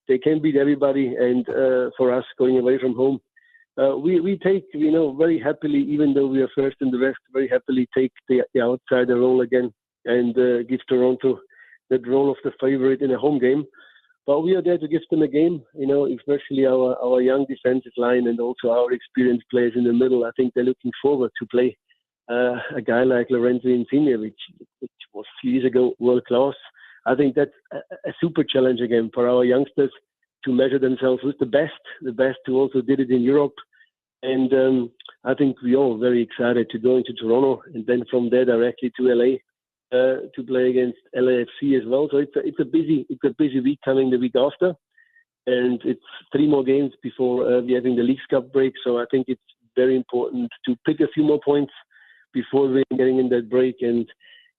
They can beat everybody, and for us going away from home, we take, very happily, even though we are first in the West, very happily take the outsider role again and give Toronto that role of the favorite in a home game. But we are there to give them a game, especially our young defensive line and also our experienced players in the middle. I think they're looking forward to play a guy like Lorenzo Insigne, which was a few years ago world class. I think that's a super challenge again for our youngsters to measure themselves with the best who also did it in Europe. And I think we're all very excited to go into Toronto and then from there directly to LA. To play against LAFC as well. So it's a busy week coming the week after, and it's 3 more games before we're having the Leagues Cup break. So I think it's very important to pick a few more points before we're getting in that break and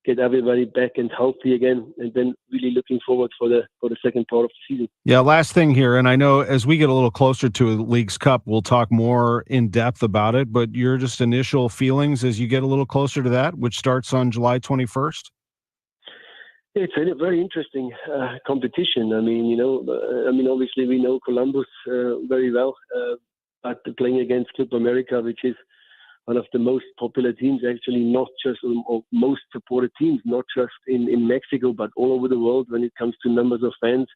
get everybody back and healthy again, and then really looking forward for the second part of the season. Yeah, last thing here, and I know as we get a little closer to the Leagues Cup, we'll talk more in depth about it, but your just initial feelings as you get a little closer to that, which starts on July 21st? It's a very interesting competition. Obviously we know Columbus very well, but playing against Club America, which is one of the most popular teams, actually, not just or most supported teams, not just in Mexico, but all over the world when it comes to numbers of fans.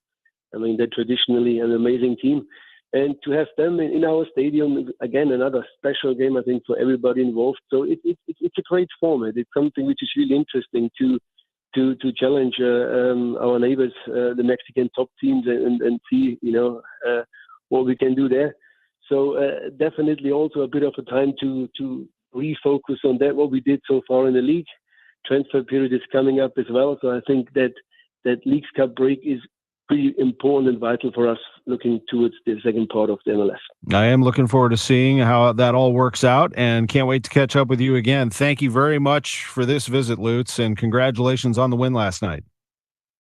They're traditionally an amazing team. And to have them in our stadium, again, another special game, I think, for everybody involved. So it's a great format. It's something which is really interesting to challenge our neighbors, the Mexican top teams, and see, what we can do there. So definitely also a bit of a time to refocus on that, what we did so far in the league. Transfer period is coming up as well. So I think that Leagues Cup break is pretty important and vital for us looking towards the second part of the MLS. I am looking forward to seeing how that all works out and can't wait to catch up with you again. Thank you very much for this visit, Lutz, and congratulations on the win last night.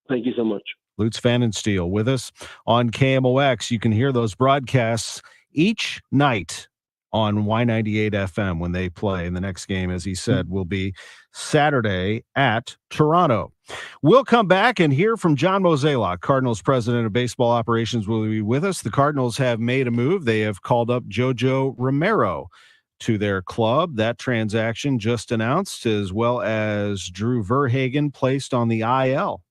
Thank you so much. Lutz Pfannenstiel with us on KMOX. You can hear those broadcasts each night on Y98 FM when they play. And the next game, as he said, will be Saturday at Toronto. We'll come back and hear from John Mozeliak, Cardinals president of baseball operations, will be with us. The Cardinals have made a move. They have called up JoJo Romero to their club. That transaction just announced, as well as Drew Verhagen placed on the IL.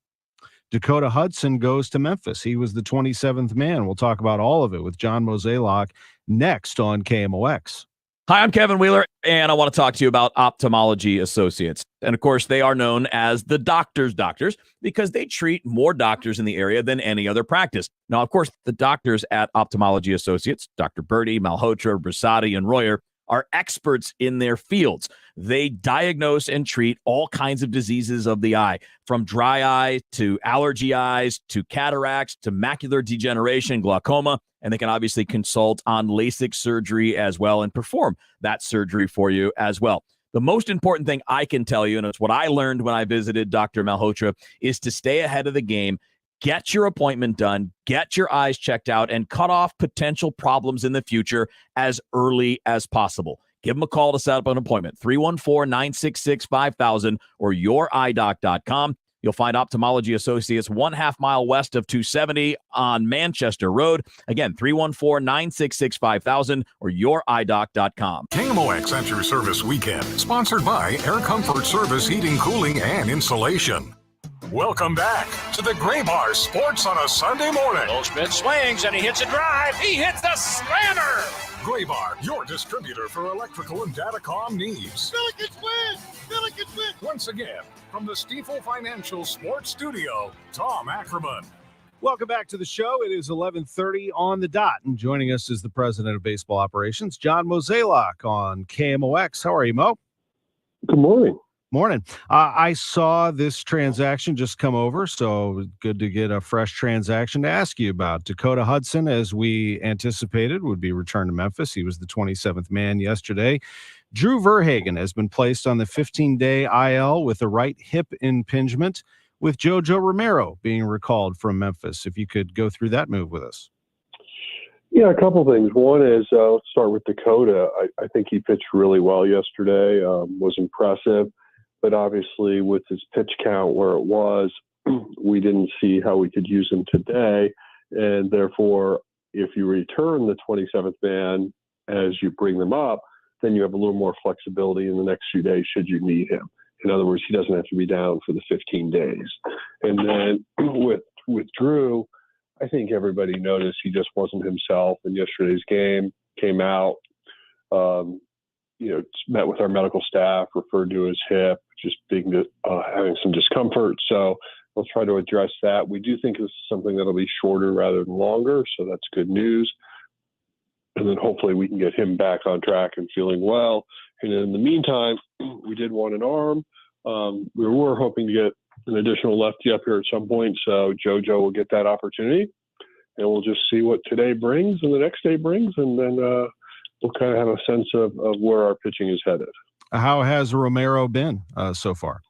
Dakota Hudson goes to Memphis. He was the 27th man. We'll talk about all of it with John Mozeliak next on KMOX. Hi, I'm Kevin Wheeler, and I want to talk to you about Ophthalmology Associates. And of course, they are known as the doctors' doctors because they treat more doctors in the area than any other practice. Now, of course, the doctors at Ophthalmology Associates, Dr. Birdie, Malhotra, Brasati, and Royer, are experts in their fields. They diagnose and treat all kinds of diseases of the eye, from dry eye to allergy eyes to cataracts to macular degeneration, glaucoma, and they can obviously consult on LASIK surgery as well and perform that surgery for you as well. The most important thing I can tell you, and it's what I learned when I visited Dr. Malhotra, is to stay ahead of the game. Get your appointment done, get your eyes checked out, and cut off potential problems in the future as early as possible. Give them a call to set up an appointment, 314-966-5000 or youridoc.com. You'll find Ophthalmology Associates 1/2 mile west of 270 on Manchester Road. Again, 314-966-5000 or youridoc.com. KMOX at your service weekend, sponsored by Air Comfort Service Heating, Cooling, and Insulation. Welcome back to the Gray Bar Sports on a Sunday morning. Goldschmidt swings and he hits a drive. He hits the slammer. Gray Bar, your distributor for electrical and datacom needs. Billikens win! Billikens win! Once again, from the Stifel Financial Sports Studio, Tom Ackerman. Welcome back to the show. It is 11:30 on the dot, and joining us is the president of baseball operations, John Mozeliak on KMOX. How are you, Mo? Good morning. Morning. I saw this transaction just come over, so good to get a fresh transaction to ask you about. Dakota Hudson, as we anticipated, would be returned to Memphis. He was the 27th man yesterday. Drew Verhagen has been placed on the 15-day IL with a right hip impingement, with JoJo Romero being recalled from Memphis. If you could go through that move with us. Yeah, a couple things. One is, let's start with Dakota. I think he pitched really well yesterday, was impressive. But obviously, with his pitch count where it was, we didn't see how we could use him today. And therefore, if you return the 27th man as you bring them up, then you have a little more flexibility in the next few days should you need him. In other words, he doesn't have to be down for the 15 days. And then with Drew, I think everybody noticed he just wasn't himself in yesterday's game, came out, met with our medical staff, referred to his hip, just having some discomfort. So we'll try to address that. We do think this is something that'll be shorter rather than longer, so that's good news. And then hopefully we can get him back on track and feeling well. And in the meantime, we did want an arm. We were hoping to get an additional lefty up here at some point, so JoJo will get that opportunity. And we'll just see what today brings and the next day brings, and then we'll kind of have a sense of where our pitching is headed. How has Romero been so far?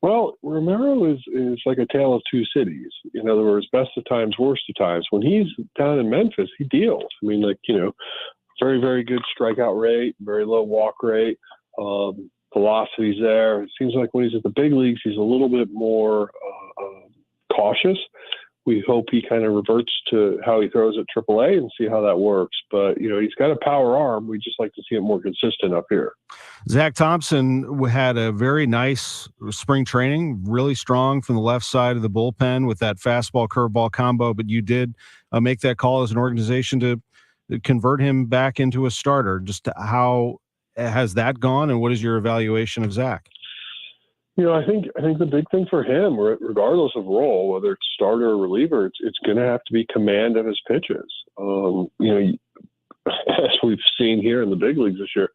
Well, Romero is like a tale of two cities. In other words, best of times, worst of times. When he's down in Memphis, he deals. I mean, very, very good strikeout rate, very low walk rate, velocity's there. It seems like when he's at the big leagues, he's a little bit more cautious. We hope he kind of reverts to how he throws at AAA and see how that works. But, he's got a power arm. We just like to see it more consistent up here. Zach Thompson had a very nice spring training, really strong from the left side of the bullpen with that fastball curveball combo. But you did make that call as an organization to convert him back into a starter. Just how has that gone, and what is your evaluation of Zach? I think the big thing for him, regardless of role, whether it's starter or reliever, it's going to have to be command of his pitches. As we've seen here in the big leagues this year,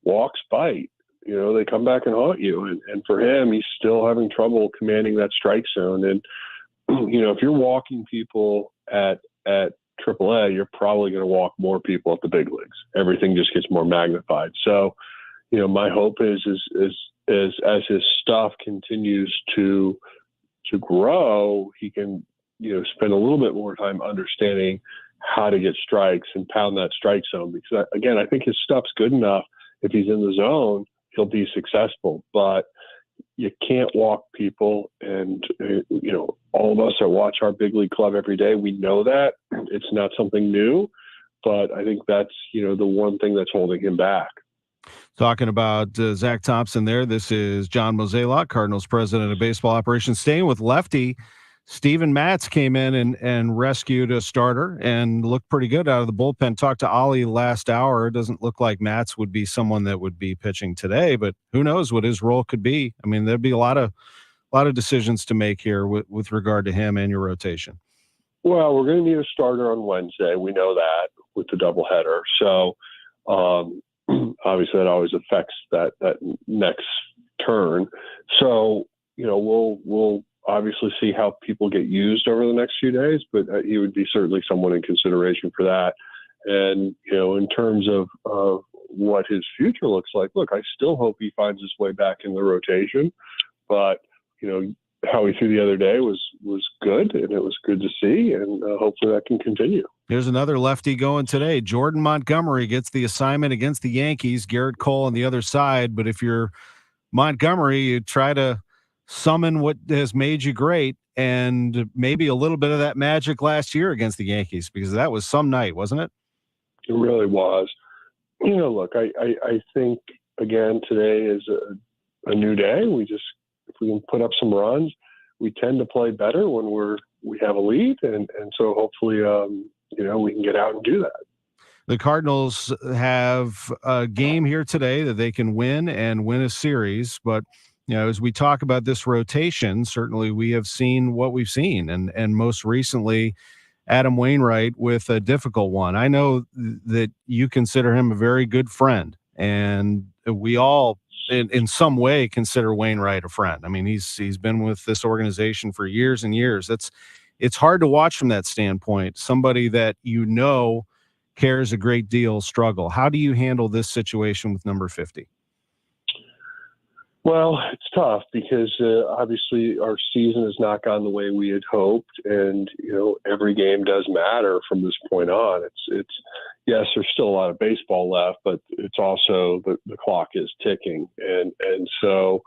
walks bite. They come back and haunt you. And for him, he's still having trouble commanding that strike zone. And, if you're walking people at AAA, you're probably going to walk more people at the big leagues. Everything just gets more magnified. So, my hope is as his stuff continues to grow, he can, spend a little bit more time understanding how to get strikes and pound that strike zone. Because again, I think his stuff's good enough. If he's in the zone, he'll be successful. But you can't walk people, and all of us that watch our big league club every day, we know that it's not something new. But I think that's the one thing that's holding him back. Talking about Zach Thompson there. This is John Mozeliak, Cardinals president of baseball operations. Staying with lefty, Steven Matz came in and rescued a starter and looked pretty good out of the bullpen. Talked to Ollie last hour. It doesn't look like Matz would be someone that would be pitching today, but who knows what his role could be. I mean, there'd be a lot of decisions to make here with regard to him and your rotation. Well, we're going to need a starter on Wednesday. We know that with the doubleheader. So, obviously that always affects that next turn. So, we'll obviously see how people get used over the next few days, but he would be certainly someone in consideration for that. And, in terms of what his future looks like, look, I still hope he finds his way back in the rotation, but, how he threw the other day was good, and it was good to see, and hopefully that can continue. Here's another lefty going today. Jordan Montgomery gets the assignment against the Yankees. Garrett Cole on the other side. But if you're Montgomery, you try to summon what has made you great and maybe a little bit of that magic last year against the Yankees, because that was some night, wasn't it? It really was. Look, I think, again, today is a new day. If we can put up some runs, we tend to play better when we have a lead, and so hopefully we can get out and do that. The Cardinals have a game here today that they can win and win a series, but as we talk about this rotation, certainly we have seen what we've seen, and most recently Adam Wainwright with a difficult one. I know that you consider him a very good friend, and we all in some way consider Wainwright a friend. I mean, he's been with this organization for years and years. It's hard to watch from that standpoint. Somebody that cares a great deal struggle. How do you handle this situation with number 50? Well, it's tough because obviously our season has not gone the way we had hoped, and every game does matter from this point on. It's yes, there's still a lot of baseball left, but it's also the clock is ticking, and so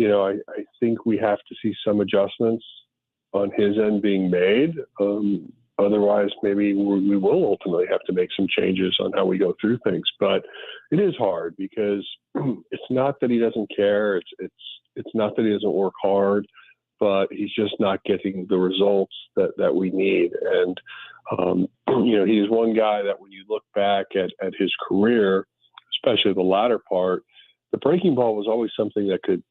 I think we have to see some adjustments on his end being made. Otherwise, maybe we will ultimately have to make some changes on how we go through things. But it is hard because it's not that he doesn't care. It's not that he doesn't work hard, but he's just not getting the results that we need. And, he's one guy that when you look back at his career, especially the latter part, the breaking ball was always something that could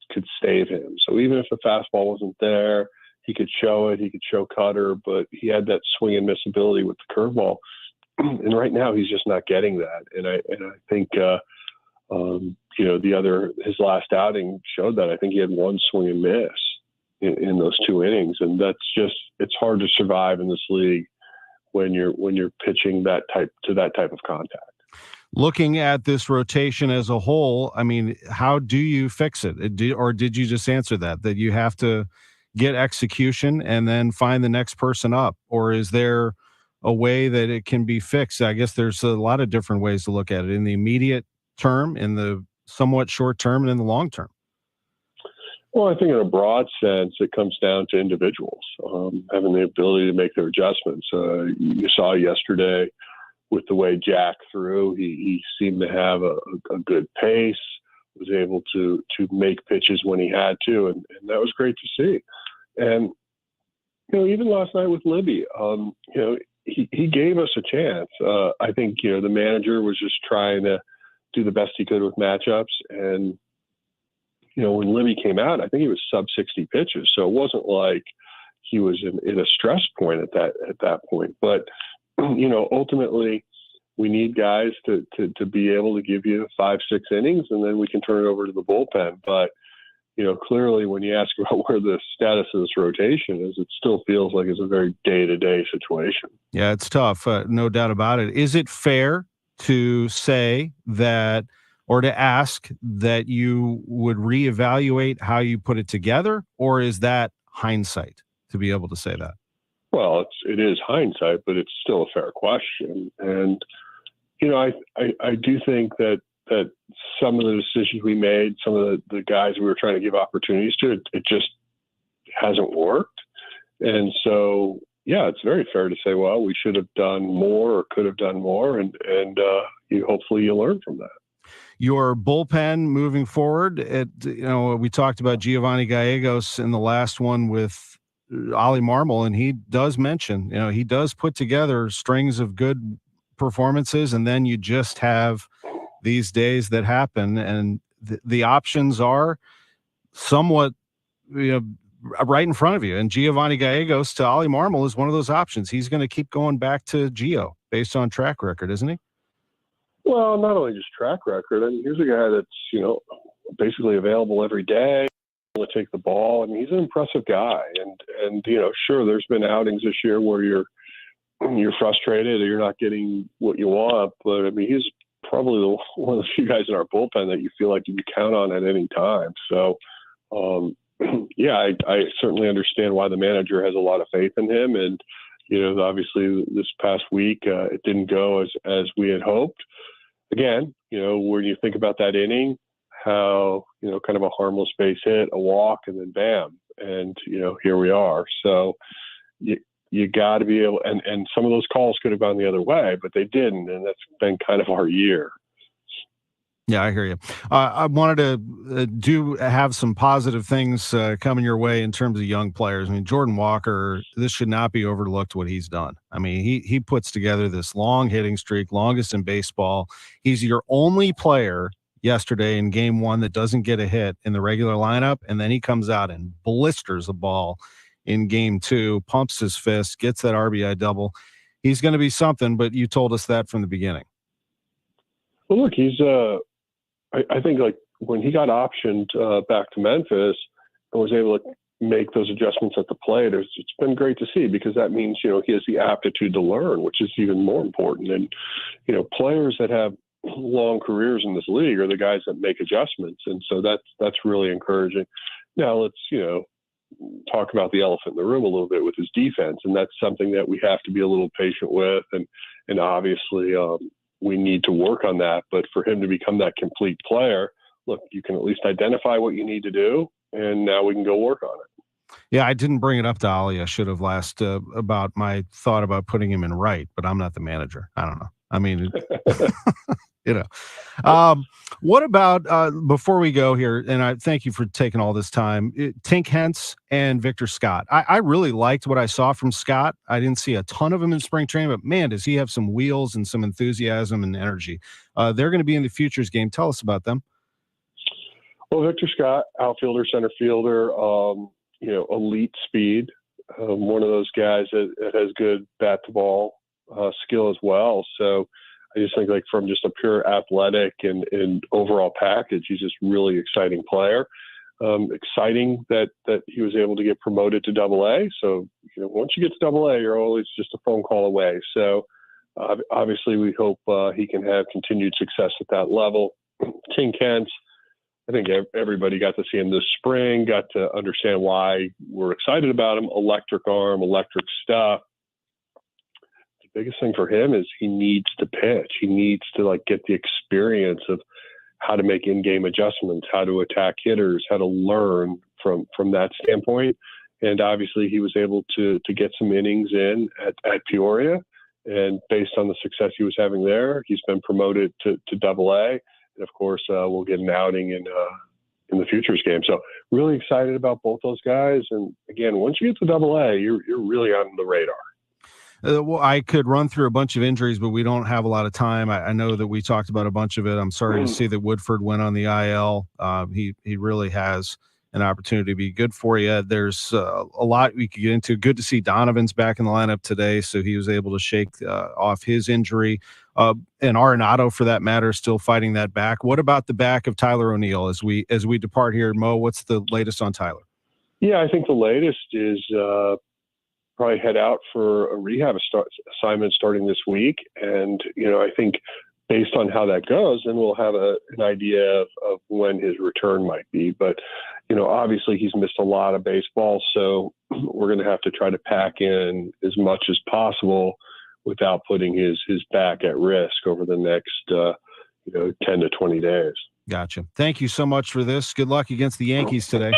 save him. So even if the fastball wasn't there, he could show it, he could show cutter, but he had that swing and miss ability with the curveball. And right now he's just not getting that. And I think, his last outing showed that. I think he had one swing and miss in those 2 innings. And it's hard to survive in this league when you're pitching that type of contact. Looking at this rotation as a whole, I mean, how do you fix it? Or did you just answer that you have to get execution and then find the next person up? Or is there a way that it can be fixed? I guess there's a lot of different ways to look at it, in the immediate term, in the somewhat short term, and in the long term. Well, I think in a broad sense, it comes down to individuals having the ability to make their adjustments. You saw yesterday with the way Jack threw, he seemed to have a good pace, was able to make pitches when he had to, and that was great to see. And, even last night with Libby, he gave us a chance. I think, the manager was just trying to do the best he could with matchups. And, when Libby came out, I think he was sub 60 pitches. So it wasn't like he was in a stress point at that point. But, ultimately we need guys to be able to give you 5-6 innings, and then we can turn it over to the bullpen. But, clearly when you ask about where the status of this rotation is, it still feels like it's a very day-to-day situation. Yeah, it's tough. No doubt about it. Is it fair to say that, or to ask that you would reevaluate how you put it together, or is that hindsight to be able to say that? Well, it is hindsight, but it's still a fair question. And, you know, I do think that some of the decisions we made, some of the guys we were trying to give opportunities to, it just hasn't worked. And so, yeah, it's very fair to say, well, we should have done more or could have done more. And hopefully you learn from that. Your bullpen moving forward, we talked about Giovanni Gallegos in the last one with Ollie Marmol, and he does mention, he does put together strings of good performances, and then you just have these days that happen, and the options are somewhat, right in front of you. And Giovanni Gallegos to Ollie Marmol is one of those options. He's going to keep going back to Gio based on track record, isn't he? Well, not only just track record. I mean, here's a guy that's, basically available every day, able to take the ball. I mean, he's an impressive guy. And sure, there's been outings this year where you're frustrated or you're not getting what you want. But, I mean, he's probably one of the few guys in our bullpen that you feel like you can count on at any time. So, yeah, I certainly understand why the manager has a lot of faith in him. And, obviously this past week, it didn't go as we had hoped. Again, when you think about that inning, how, kind of a harmless base hit, a walk, and then bam. And, here we are. So you got to be able, and some of those calls could have gone the other way, but they didn't. And that's been kind of our year. Yeah, I hear you. I wanted to have some positive things coming your way in terms of young players. I mean, Jordan Walker, this should not be overlooked what he's done. I mean, he puts together this long hitting streak, longest in baseball. He's your only player yesterday in game one that doesn't get a hit in the regular lineup, and then he comes out and blisters the ball in game two, pumps his fist, gets that RBI double. He's going to be something, but you told us that from the beginning. Well, look, he's I think like when he got optioned back to Memphis and was able to make those adjustments at the plate, it's been great to see, because that means, he has the aptitude to learn, which is even more important. And, players that have long careers in this league are the guys that make adjustments. And so that's really encouraging. Now let's, talk about the elephant in the room a little bit with his defense. And that's something that we have to be a little patient with. And obviously, we need to work on that. But for him to become that complete player, look, you can at least identify what you need to do, and now we can go work on it. Yeah, I didn't bring it up to Ollie. I should have last about my thought about putting him in right, but I'm not the manager. I don't know. I mean, what about before we go here, and I thank you for taking all this time, Tink Hence and Victor Scott. I really liked what I saw from Scott. I didn't see a ton of him in spring training, but man, does he have some wheels and some enthusiasm and energy. They're going to be in the futures game. Tell us about them. Well, Victor Scott, outfielder, center fielder, elite speed. One of those guys that has good bat to ball skill as well. So I just think, like, from just a pure athletic and overall package, he's just really exciting player. Exciting that he was able to get promoted to Double-A. So, once you get to Double-A, you're always just a phone call away. So obviously we hope he can have continued success at that level. Tink Hence, I think everybody got to see him this spring, got to understand why we're excited about him. Electric arm, electric stuff. The biggest thing for him is he needs to pitch. He needs to get the experience of how to make in-game adjustments, how to attack hitters, how to learn from that standpoint. And obviously he was able to get some innings in at Peoria. And based on the success he was having there, he's been promoted to Double-A. And of course, we'll get an outing in the futures game. So really excited about both those guys. And again, once you get to Double-A, you're really on the radar. Well, I could run through a bunch of injuries, but we don't have a lot of time. I know that we talked about a bunch of it. I'm sorry to see that Woodford went on the IL. He really has an opportunity to be good for you. There's a lot we could get into. Good to see Donovan's back in the lineup today, so he was able to shake off his injury. And Arenado, for that matter, still fighting that back. What about the back of Tyler O'Neill as we depart here? Mo, what's the latest on Tyler? Yeah, I think the latest is probably head out for a rehab assignment starting this week. And, I think based on how that goes, then we'll have an idea of when his return might be. But, obviously he's missed a lot of baseball, so we're going to have to try to pack in as much as possible without putting his back at risk over the next, 10 to 20 days. Gotcha. Thank you so much for this. Good luck against the Yankees today.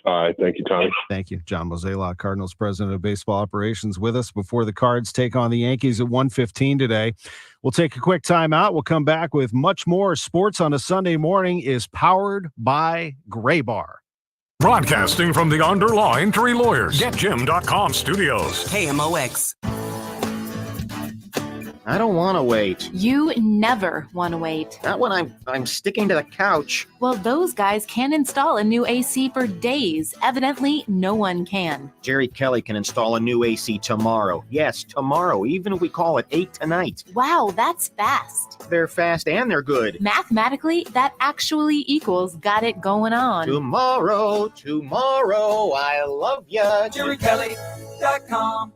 All right. Thank you, Tommy. Thank you. John Mozeliak, Cardinals president of baseball operations, with us before the Cards take on the Yankees at 1:15 today. We'll take a quick timeout. We'll come back with much more. Sports on a Sunday Morning is powered by Gray Bar. Broadcasting from the Underlaw Injury Lawyers, GetJim.com studios. KMOX. I don't want to wait. You never want to wait. Not when I'm sticking to the couch. Well, those guys can install a new AC for days. Evidently, no one can. Jerry Kelly can install a new AC tomorrow. Yes, tomorrow, even if we call it 8 tonight. Wow, that's fast. They're fast and they're good. Mathematically, that actually equals got it going on. Tomorrow, I love ya. JerryKelly.com.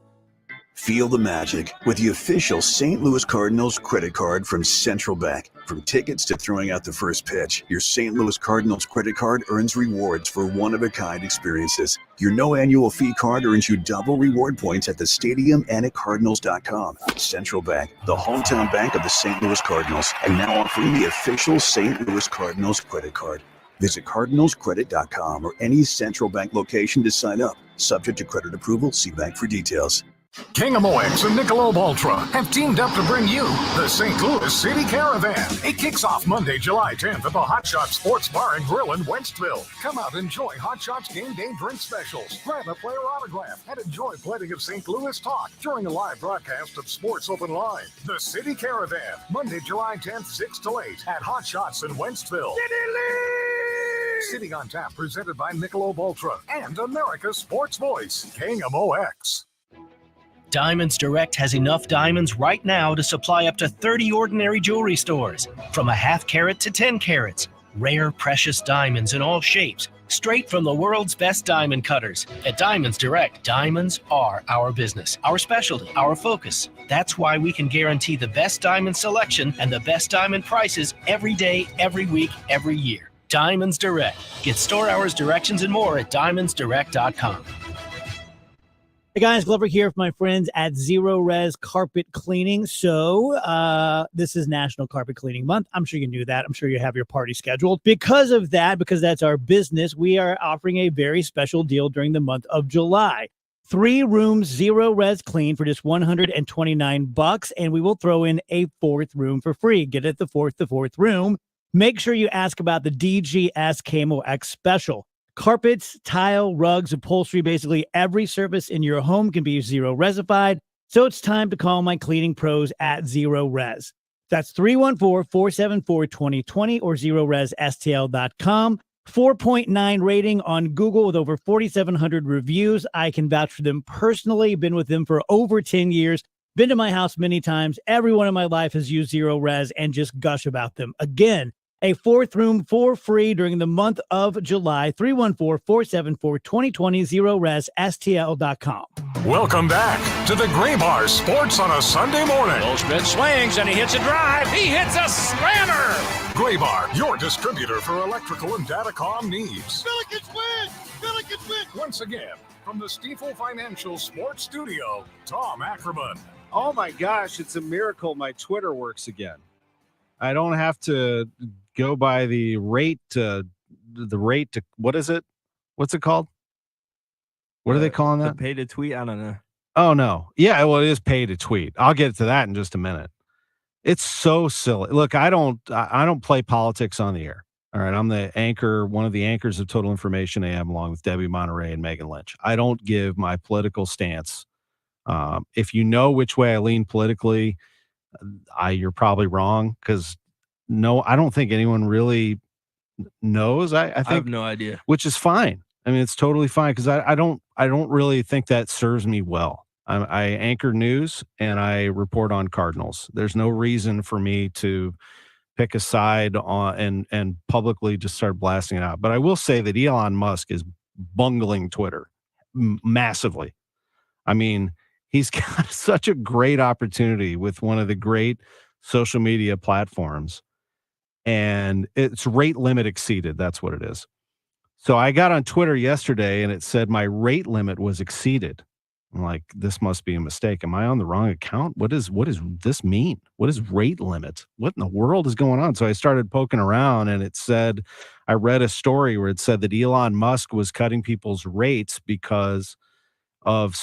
Feel the magic with the official St. Louis Cardinals credit card from Central Bank. From tickets to throwing out the first pitch, your St. Louis Cardinals credit card earns rewards for one-of-a-kind experiences. Your no annual fee card earns you double reward points at the stadium and at Cardinals.com. Central Bank, the hometown bank of the St. Louis Cardinals, and now offering the official St. Louis Cardinals credit card. Visit CardinalsCredit.com or any Central Bank location to sign up. Subject to credit approval, see bank for details. KMOX and Michelob Ultra have teamed up to bring you the St. Louis City Caravan. It kicks off Monday, July 10th at the Hot Shots Sports Bar and Grill in Wentzville. Come out and enjoy Hot Shots game day drink specials, grab a player autograph, and enjoy plenty of St. Louis talk during a live broadcast of Sports Open Line. The City Caravan, Monday, July 10th, 6 to 8 at Hot Shots in Wentzville. City on Tap, presented by Michelob Ultra and America's Sports Voice, KMOX. Diamonds Direct has enough diamonds right now to supply up to 30 ordinary jewelry stores, from a half carat to 10 carats. Rare, precious diamonds in all shapes, straight from the world's best diamond cutters. At Diamonds Direct, diamonds are our business, our specialty, our focus. That's why we can guarantee the best diamond selection and the best diamond prices every day, every week, every year. Diamonds Direct. Get store hours, directions, and more at diamondsdirect.com. Hey guys, Glover here with my friends at Zero Res Carpet Cleaning. So this is National Carpet Cleaning Month. I'm sure you knew that. I'm sure you have your party scheduled. Because of that, because that's our business, we are offering a very special deal during the month of July. 3 rooms, Zero Res clean for just $129, and we will throw in a 4th room for free. Get it the fourth room. Make sure you ask about the DGS KMOX special. Carpets, tile, rugs, upholstery, basically every surface in your home can be Zero Resified. So it's time to call my cleaning pros at Zero Res. That's 314-474-2020 or ZeroResSTL.com. 4.9 rating on Google with over 4,700 reviews. I can vouch for them personally. Been with them for over 10 years. Been to my house many times. Everyone in my life has used Zero Res and just gush about them. Again, a 4th room for free during the month of July. 314-474-2020, ZeroResSTL.com. Welcome back to the Gray Bar Sports on a Sunday morning. Goldschmidt swings and he hits a drive. He hits a slammer. Gray Bar, your distributor for electrical and datacom needs. Billikens win! Billikens win! Once again, from the Stifel Financial Sports Studio, Tom Ackerman. Oh my gosh, it's a miracle my Twitter works again. I don't have to go by the rate to what is it? What's it called? What are they calling that? Pay to tweet? I don't know. Oh no. Yeah, well, it is pay to tweet. I'll get to that in just a minute. It's so silly. Look, I don't play politics on the air. All right. I'm the anchor, one of the anchors of Total Information AM, along with Debbie Monterey and Megan Lynch. I don't give my political stance. If you know which way I lean politically, you're probably wrong, because I don't think anyone really knows. I think, I have no idea, which is fine. I mean, it's totally fine, because I don't really think that serves me well. I anchor news and I report on Cardinals. There's no reason for me to pick a side on and publicly just start blasting it out. But I will say that Elon Musk is bungling Twitter massively. I mean, he's got such a great opportunity with one of the great social media platforms, and it's rate limit exceeded. That's what it is. So I got on Twitter yesterday and it said my rate limit was exceeded. I'm like, this must be a mistake. Am I on the wrong account? What does this mean? What is rate limit? What in the world is going on? So I started poking around and it said, I read a story where it said that Elon Musk was cutting people's rates because of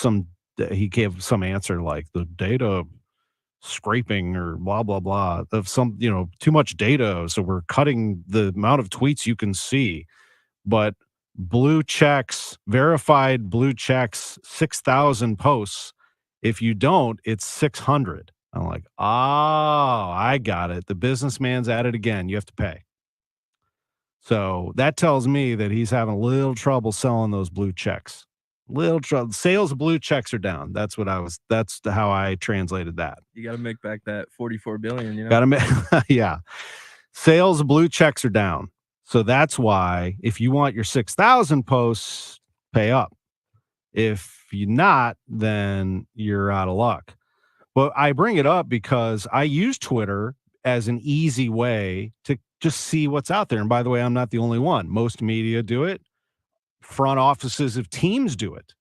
he gave some answer like the data scraping or blah, blah, blah of some, too much data. So we're cutting the amount of tweets you can see. But blue checks, verified blue checks, 6,000 posts. If you don't, it's 600. I'm like, oh, I got it. The businessman's at it again. You have to pay. So that tells me that he's having a little trouble selling those blue checks. Little trouble. Sales of blue checks are down. That's how I translated that. You got to make back that 44 billion, Got to make, yeah. Sales of blue checks are down. So that's why if you want your 6,000 posts, pay up. If you're not, then you're out of luck. But I bring it up because I use Twitter as an easy way to just see what's out there. And by the way, I'm not the only one. Most media do it. Front offices of teams do it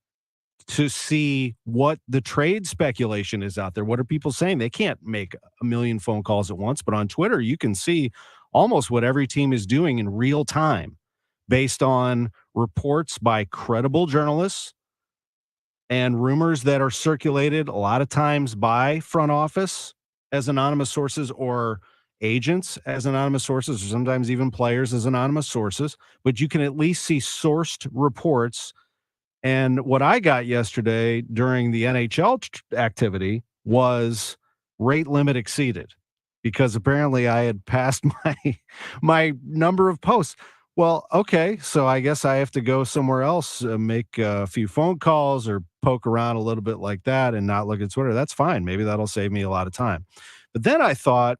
to see what the trade speculation is out there. What are people saying? They can't make a million phone calls at once, but on Twitter, you can see almost what every team is doing in real time based on reports by credible journalists and rumors that are circulated a lot of times by front office as anonymous sources or agents as anonymous sources, or sometimes even players as anonymous sources. But you can at least see sourced reports. And what I got yesterday during the NHL activity was rate limit exceeded, because apparently I had passed my number of posts. Well, okay, so I guess I have to go somewhere else, make a few phone calls or poke around a little bit like that and not look at Twitter. That's fine. Maybe that'll save me a lot of time. But then I thought,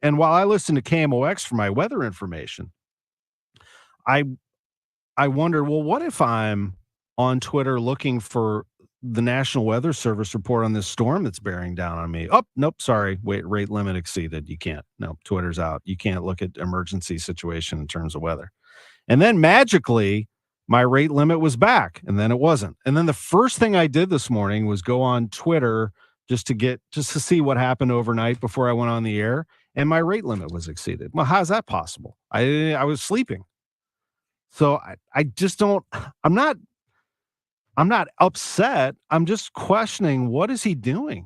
and while I listen to KMOX for my weather information, I wondered, well, what if I'm on Twitter looking for the National Weather Service report on this storm that's bearing down on me? Oh, nope, sorry. Wait, rate limit exceeded. You can't. No, Twitter's out. You can't look at emergency situation in terms of weather. And then magically, my rate limit was back, and then it wasn't. And then the first thing I did this morning was go on Twitter just to see what happened overnight before I went on the air, and my rate limit was exceeded. Well, how's that possible? I was sleeping. So I just don't. I'm not upset. I'm just questioning, what is he doing?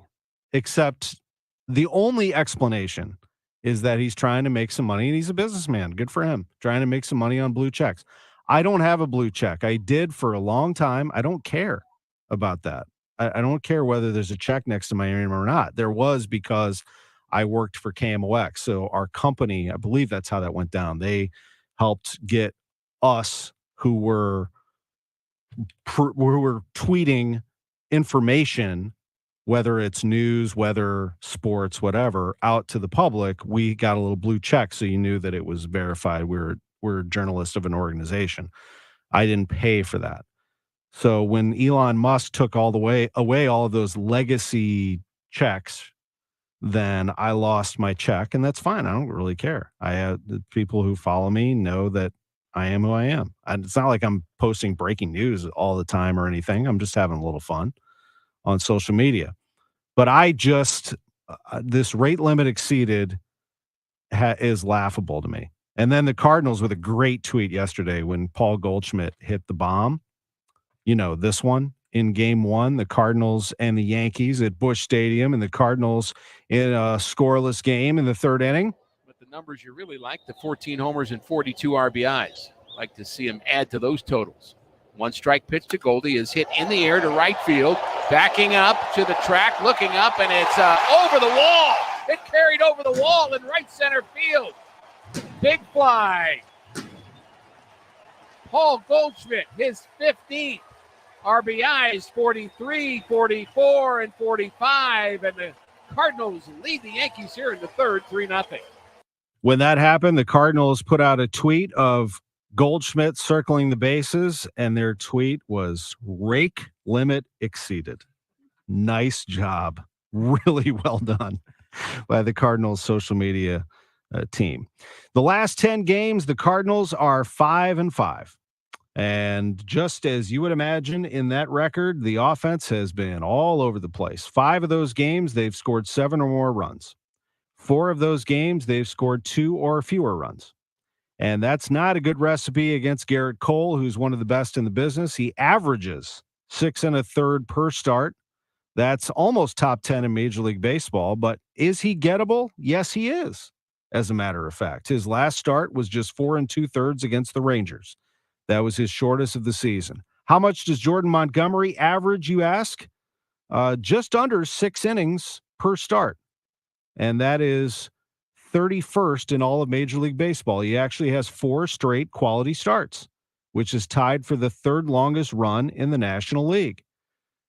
Except the only explanation is that he's trying to make some money, and he's a businessman. Good for him. Trying to make some money on blue checks. I don't have a blue check. I did for a long time. I don't care about that. I don't care whether there's a check next to my name or not. There was, because I worked for KMOX. So our company, I believe that's how that went down. They helped get us who were tweeting information, whether it's news, weather, sports, whatever, out to the public. We got a little blue check, so you knew that it was verified. We're journalists of an organization. I didn't pay for that. So when Elon Musk took away all of those legacy checks, then I lost my check, and that's fine. I don't really care. The people who follow me know that I am who I am. It's not like I'm posting breaking news all the time or anything. I'm just having a little fun on social media. But this rate limit exceeded is laughable to me. And then the Cardinals with a great tweet yesterday when Paul Goldschmidt hit the bomb. This one in game 1, the Cardinals and the Yankees at Busch Stadium, and the Cardinals in a scoreless game in the 3rd inning. But the numbers you really like, the 14 homers and 42 RBIs. Like to see him add to those totals. 1-strike pitch to Goldie is hit in the air to right field, backing up to the track, looking up, and it's over the wall. It carried over the wall in right center field. Big fly. Paul Goldschmidt, his 15th. RBIs 43, 44, and 45, and the Cardinals lead the Yankees here in the 3rd, 3-0. When that happened, the Cardinals put out a tweet of Goldschmidt circling the bases, and their tweet was rake limit exceeded. Nice job. Really well done. by the Cardinals social media team. The last 10 games, the Cardinals are 5-5. And just as you would imagine in that record, the offense has been all over the place. 5 of those games, they've scored 7 or more runs. 4 of those games, they've scored 2 or fewer runs. And that's not a good recipe against Garrett Cole, who's one of the best in the business. He averages 6 1/3 per start. That's almost top 10 in Major League Baseball. But is he gettable? Yes, he is, as a matter of fact. His last start was just 4 2/3 against the Rangers. That was his shortest of the season. How much does Jordan Montgomery average, you ask? Just under 6 innings per start. And that is 31st in all of Major League Baseball. He actually has 4 straight quality starts, which is tied for the 3rd longest run in the National League.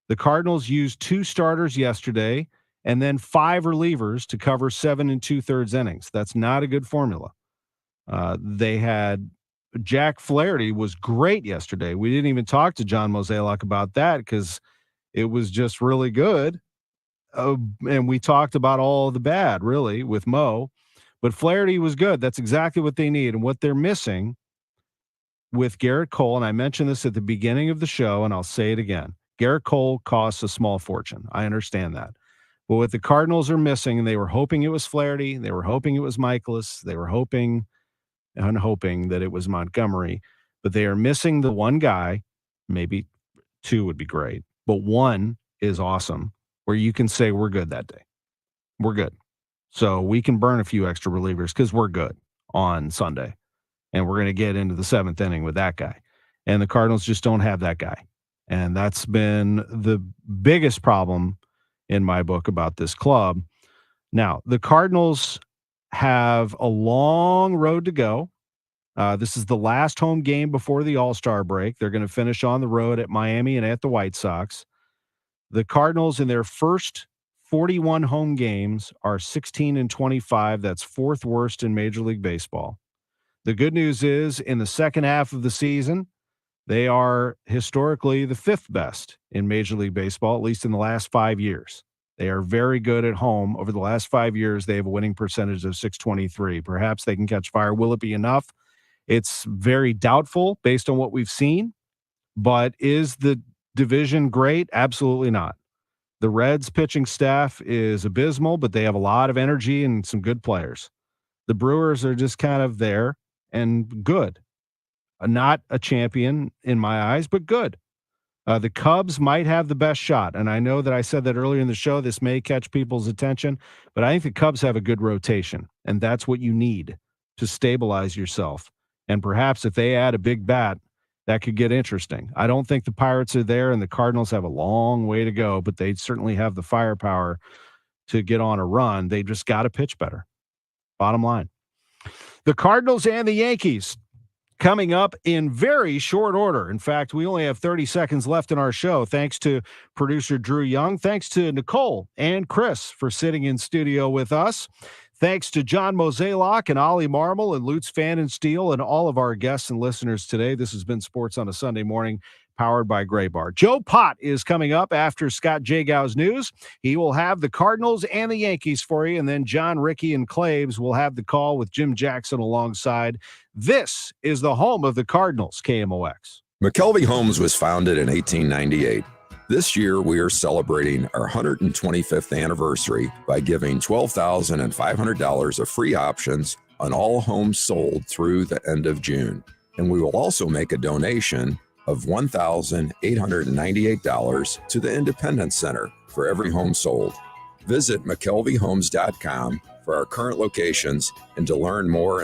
The Cardinals used 2 starters yesterday and then 5 relievers to cover 7 2/3 innings. That's not a good formula. They had Jack Flaherty was great yesterday. We didn't even talk to John Mozeliak about that because it was just really good. And we talked about all the bad, really, with Mo. But Flaherty was good. That's exactly what they need. And what they're missing with Garrett Cole, and I mentioned this at the beginning of the show, and I'll say it again. Garrett Cole costs a small fortune. I understand that. But what the Cardinals are missing, and they were hoping it was Flaherty, they were hoping it was Michaelis, they were hoping that it was Montgomery, but they are missing the one guy, maybe 2 would be great, but 1 is awesome, where you can say we're good that day. We're good. So we can burn a few extra relievers because we're good on Sunday, and we're going to get into the 7th inning with that guy. And the Cardinals just don't have that guy. And that's been the biggest problem in my book about this club. Now, the Cardinals have a long road to go. This is the last home game before the All-Star break. They're going to finish on the road at Miami and at the White Sox. The Cardinals in their first 41 home games are 16-25. That's 4th worst in Major League Baseball. The good news is in the second half of the season, they are historically the 5th best in Major League Baseball, at least in the last 5 years. They are very good at home. Over the last 5 years, they have a winning percentage of .623. Perhaps they can catch fire. Will it be enough? It's very doubtful based on what we've seen. But is the division great? Absolutely not. The Reds pitching staff is abysmal, but they have a lot of energy and some good players. The Brewers are just kind of there and good. Not a champion in my eyes, but good. The Cubs might have the best shot, and I know that I said that earlier in the show. This may catch people's attention, but I think the Cubs have a good rotation, and that's what you need to stabilize yourself. And perhaps if they add a big bat, that could get interesting. I don't think the Pirates are there, and the Cardinals have a long way to go, but they certainly have the firepower to get on a run. They just got to pitch better. Bottom line. The Cardinals and the Yankees coming up in very short order. In fact, we only have 30 seconds left in our show. Thanks to producer Drew Young. Thanks to Nicole and Chris for sitting in studio with us. Thanks to John Mozeliak and Ollie Marmol and Lutz Fan and Steel and all of our guests and listeners today. This has been Sports on a Sunday Morning, powered by Gray Bar. Joe Pott is coming up after Scott Jagow's news. He will have the Cardinals and the Yankees for you, and then John, Ricky, and Claves will have the call with Jim Jackson alongside. This is the home of the Cardinals, KMOX. McKelvey Homes was founded in 1898. This year, we are celebrating our 125th anniversary by giving $12,500 of free options on all homes sold through the end of June. And we will also make a donation of $1,898 to the Independence Center for every home sold. Visit McKelveyhomes.com for our current locations and to learn more